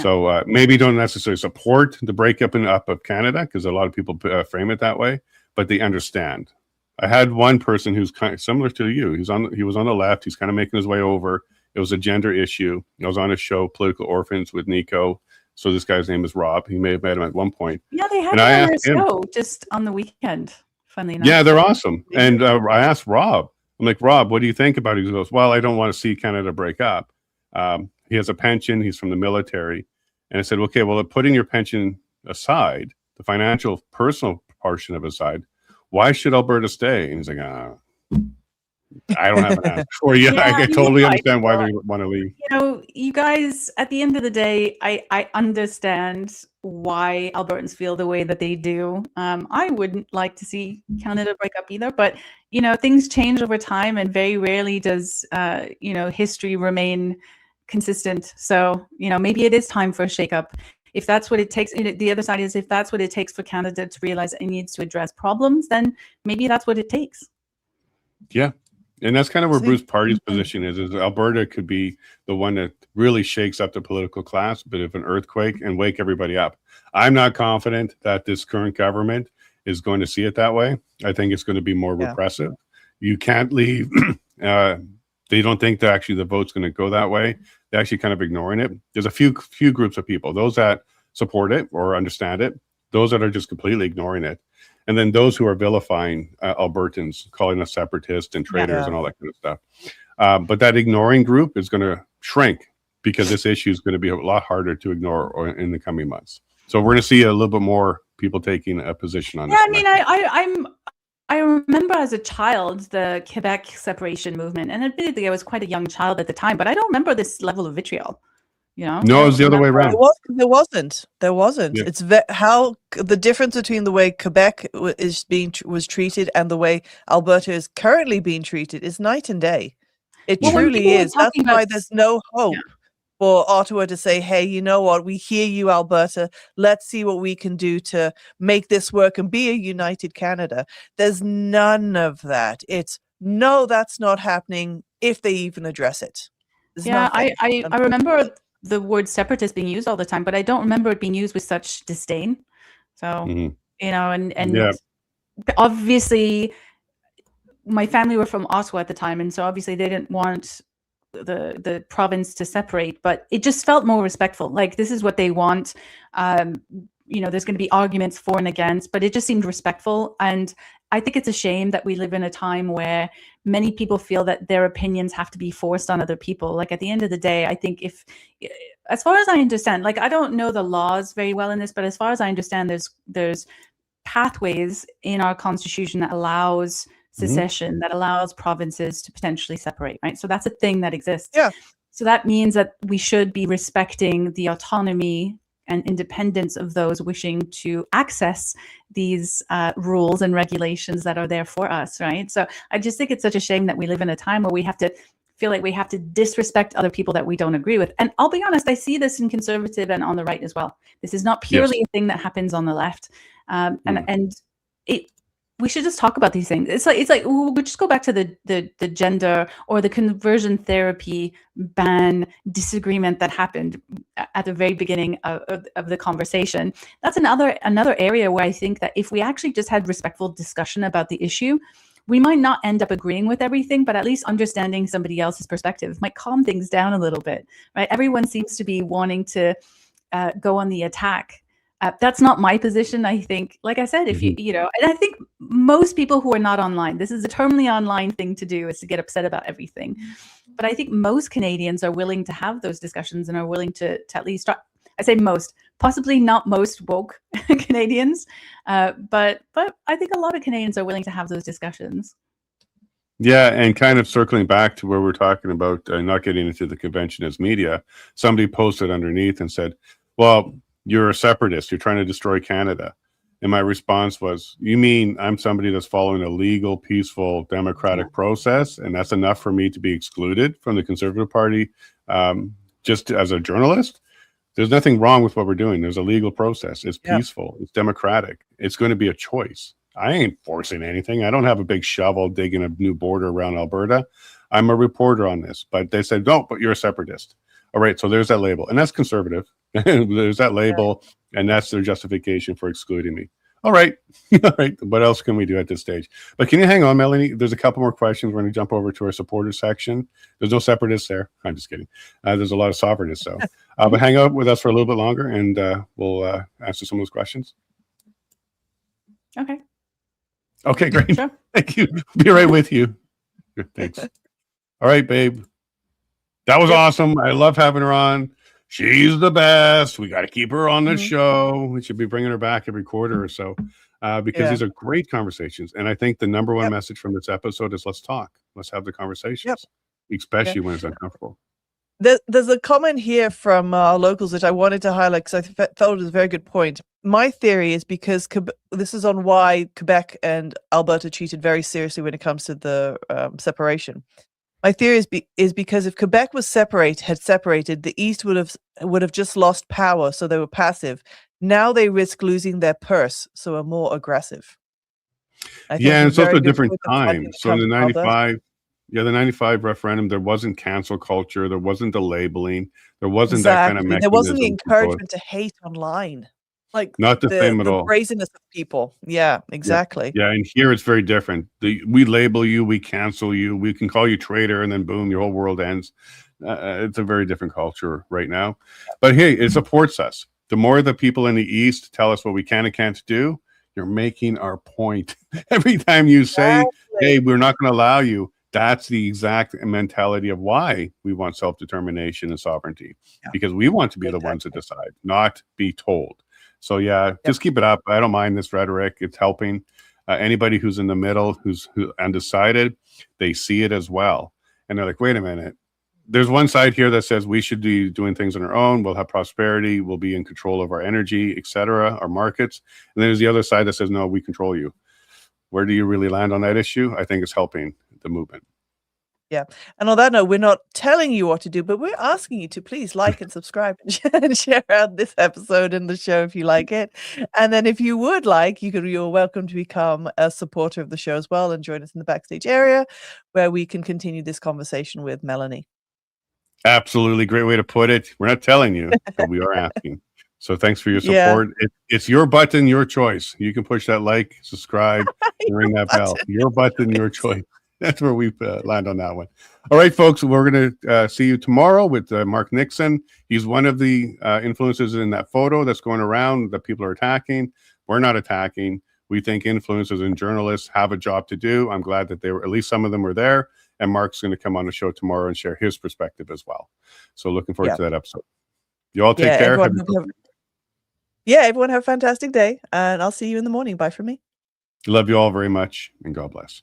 So maybe don't necessarily support the breakup and up of Canada, because a lot of people frame it that way, but they understand. I had one person who's kind of similar to you. He was on the left. He's kind of making his way over. It was a gender issue. I was on a show, Political Orphans, with Nico. So this guy's name is Rob. He may have met him at one point. Yeah, they had him on their show just on the weekend, funnily enough. Yeah, they're awesome. And I asked Rob, I'm like, Rob, what do you think about it? He goes, well, I don't want to see Canada break up. He has a pension. He's from the military. And I said, okay, well, putting your pension aside, the financial, personal portion of it aside, why should Alberta stay? And he's like, I don't have an answer for you. Yeah, I totally understand why they want to leave. You know, you guys, at the end of the day, I understand why Albertans feel the way that they do. I wouldn't like to see Canada break up either, but, you know, things change over time, and very rarely does, you know, history remain consistent. So, you know, maybe it is time for a shakeup. If that's what it takes, the other side is, if that's what it takes for Canada to realize it needs to address problems, then maybe that's what it takes. Yeah. And that's kind of where Bruce Party's position is Alberta could be the one that really shakes up the political class, a bit of an earthquake, and wake everybody up. I'm not confident that this current government is going to see it that way. I think it's going to be more repressive. You can't leave. They don't think that actually the vote's going to go that way. They're actually kind of ignoring it. There's a few groups of people, those that support it or understand it, those that are just completely ignoring it. And then those who are vilifying Albertans, calling us separatists and traitors and all that kind of stuff. But that ignoring group is going to shrink, because this issue is going to be a lot harder to ignore in the coming months. So we're going to see a little bit more people taking a position on this. I mean, I remember as a child the Quebec separation movement, and admittedly I was quite a young child at the time, but I don't remember this level of vitriol. You know? No, it was the other way around. There wasn't. Yeah. It's how the difference between the way Quebec was treated and the way Alberta is currently being treated is night and day. It truly is. That's why there's no hope for Ottawa to say, hey, you know what? We hear you, Alberta. Let's see what we can do to make this work and be a united Canada. There's none of that. It's no, that's not happening if they even address it. I remember the word separatist being used all the time, but I don't remember it being used with such disdain. So, you know, and obviously my family were from Ottawa at the time, and so obviously they didn't want the province to separate, but it just felt more respectful. Like, this is what they want. You know, there's going to be arguments for and against, but it just seemed respectful. And I think it's a shame that we live in a time where many people feel that their opinions have to be forced on other people. Like, at the end of the day, I think as far as I understand, like, I don't know the laws very well in this, but as far as I understand, there's pathways in our constitution that allows secession, that allows provinces to potentially separate, right? So that's a thing that exists. Yeah. So that means that we should be respecting the autonomy and independence of those wishing to access these rules and regulations that are there for us, right? So I just think it's such a shame that we live in a time where we have to feel like we have to disrespect other people that we don't agree with. And I'll be honest, I see this in conservative and on the right as well. This is not purely a thing that happens on the left. We should just talk about these things. It's like we'll just go back to the gender or the conversion therapy ban disagreement that happened at the very beginning of the conversation. That's another area where I think that if we actually just had respectful discussion about the issue, we might not end up agreeing with everything, but at least understanding somebody else's perspective might calm things down a little bit, right? Everyone seems to be wanting to go on the attack. That's not my position. I think, like I said, if you know, and I think most people who are not online, this is a terminally online thing to do, is to get upset about everything. But I think most Canadians are willing to have those discussions and are willing to at least try. I say most, possibly not most woke Canadians, but I think a lot of Canadians are willing to have those discussions. Yeah, and kind of circling back to where we're talking about not getting into the convention as media, somebody posted underneath and said, well, you're a separatist, you're trying to destroy Canada. And my response was, you mean I'm somebody that's following a legal, peaceful, democratic process, and that's enough for me to be excluded from the Conservative Party just as a journalist? There's nothing wrong with what we're doing. There's a legal process. It's peaceful. It's democratic. It's going to be a choice. I ain't forcing anything. I don't have a big shovel digging a new border around Alberta. I'm a reporter on this. But they said, no, but you're a separatist. All right, so there's that label. And that's conservative. There's that label, and that's their justification for excluding me. All right. All right. What else can we do at this stage? But can you hang on, Melanie? There's a couple more questions. We're going to jump over to our supporters section. There's no separatists there. I'm just kidding. There's a lot of sovereigntists, though. But hang out with us for a little bit longer, and we'll answer some of those questions. Okay. Okay, great. Sure. Thank you. Be right with you. Thanks. All right, babe. That was awesome. I love having her on. She's the best. We got to keep her on the show. We should be bringing her back every quarter or so because these are great conversations. And I think the number one message from this episode is let's talk. Let's have the conversations, especially when it's uncomfortable. There's a comment here from our locals that I wanted to highlight because I felt it was a very good point. My theory is because this is on why Quebec and Alberta treated very seriously when it comes to the separation. My theory is because if Quebec had separated, the East would have just lost power, so they were passive. Now they risk losing their purse, so are more aggressive. Yeah, and it's also a different time. So in the 95, the 95 referendum, there wasn't cancel culture, there wasn't the labeling, there wasn't that kind of mechanism. There wasn't the encouragement to hate online. Like not the same at all. Brazenness of people. Yeah, exactly. Yeah, and here it's very different. We label you, we cancel you, we can call you traitor, and then boom, your whole world ends. It's a very different culture right now. But hey, it supports us. The more the people in the East tell us what we can and can't do, you're making our point. Every time you say, hey, we're not going to allow you, that's the exact mentality of why we want self-determination and sovereignty. Because we want to be the ones that decide, not be told. So just keep it up. I don't mind this rhetoric. It's helping. Anybody who's in the middle, who's undecided, they see it as well. And they're like, wait a minute. There's one side here that says we should be doing things on our own. We'll have prosperity. We'll be in control of our energy, etc., our markets. And then there's the other side that says, no, we control you. Where do you really land on that issue? I think it's helping the movement. Yeah. And on that note, we're not telling you what to do, but we're asking you to please like and subscribe and share out this episode and the show if you like it. And then if you would like, you're welcome to become a supporter of the show as well and join us in the backstage area where we can continue this conversation with Melanie. Absolutely. Great way to put it. We're not telling you, but we are asking. So thanks for your support. It's your button, your choice. You can push that like, subscribe, and ring that bell. Your button, your choice. That's where we land on that one. All right, folks, we're going to see you tomorrow with Mark Nixon. He's one of the influencers in that photo that's going around that people are attacking. We're not attacking. We think influencers and journalists have a job to do. I'm glad that at least some of them were there. And Mark's going to come on the show tomorrow and share his perspective as well. So looking forward to that episode. You all take care. Everyone have a fantastic day. And I'll see you in the morning. Bye from me. Love you all very much. And God bless.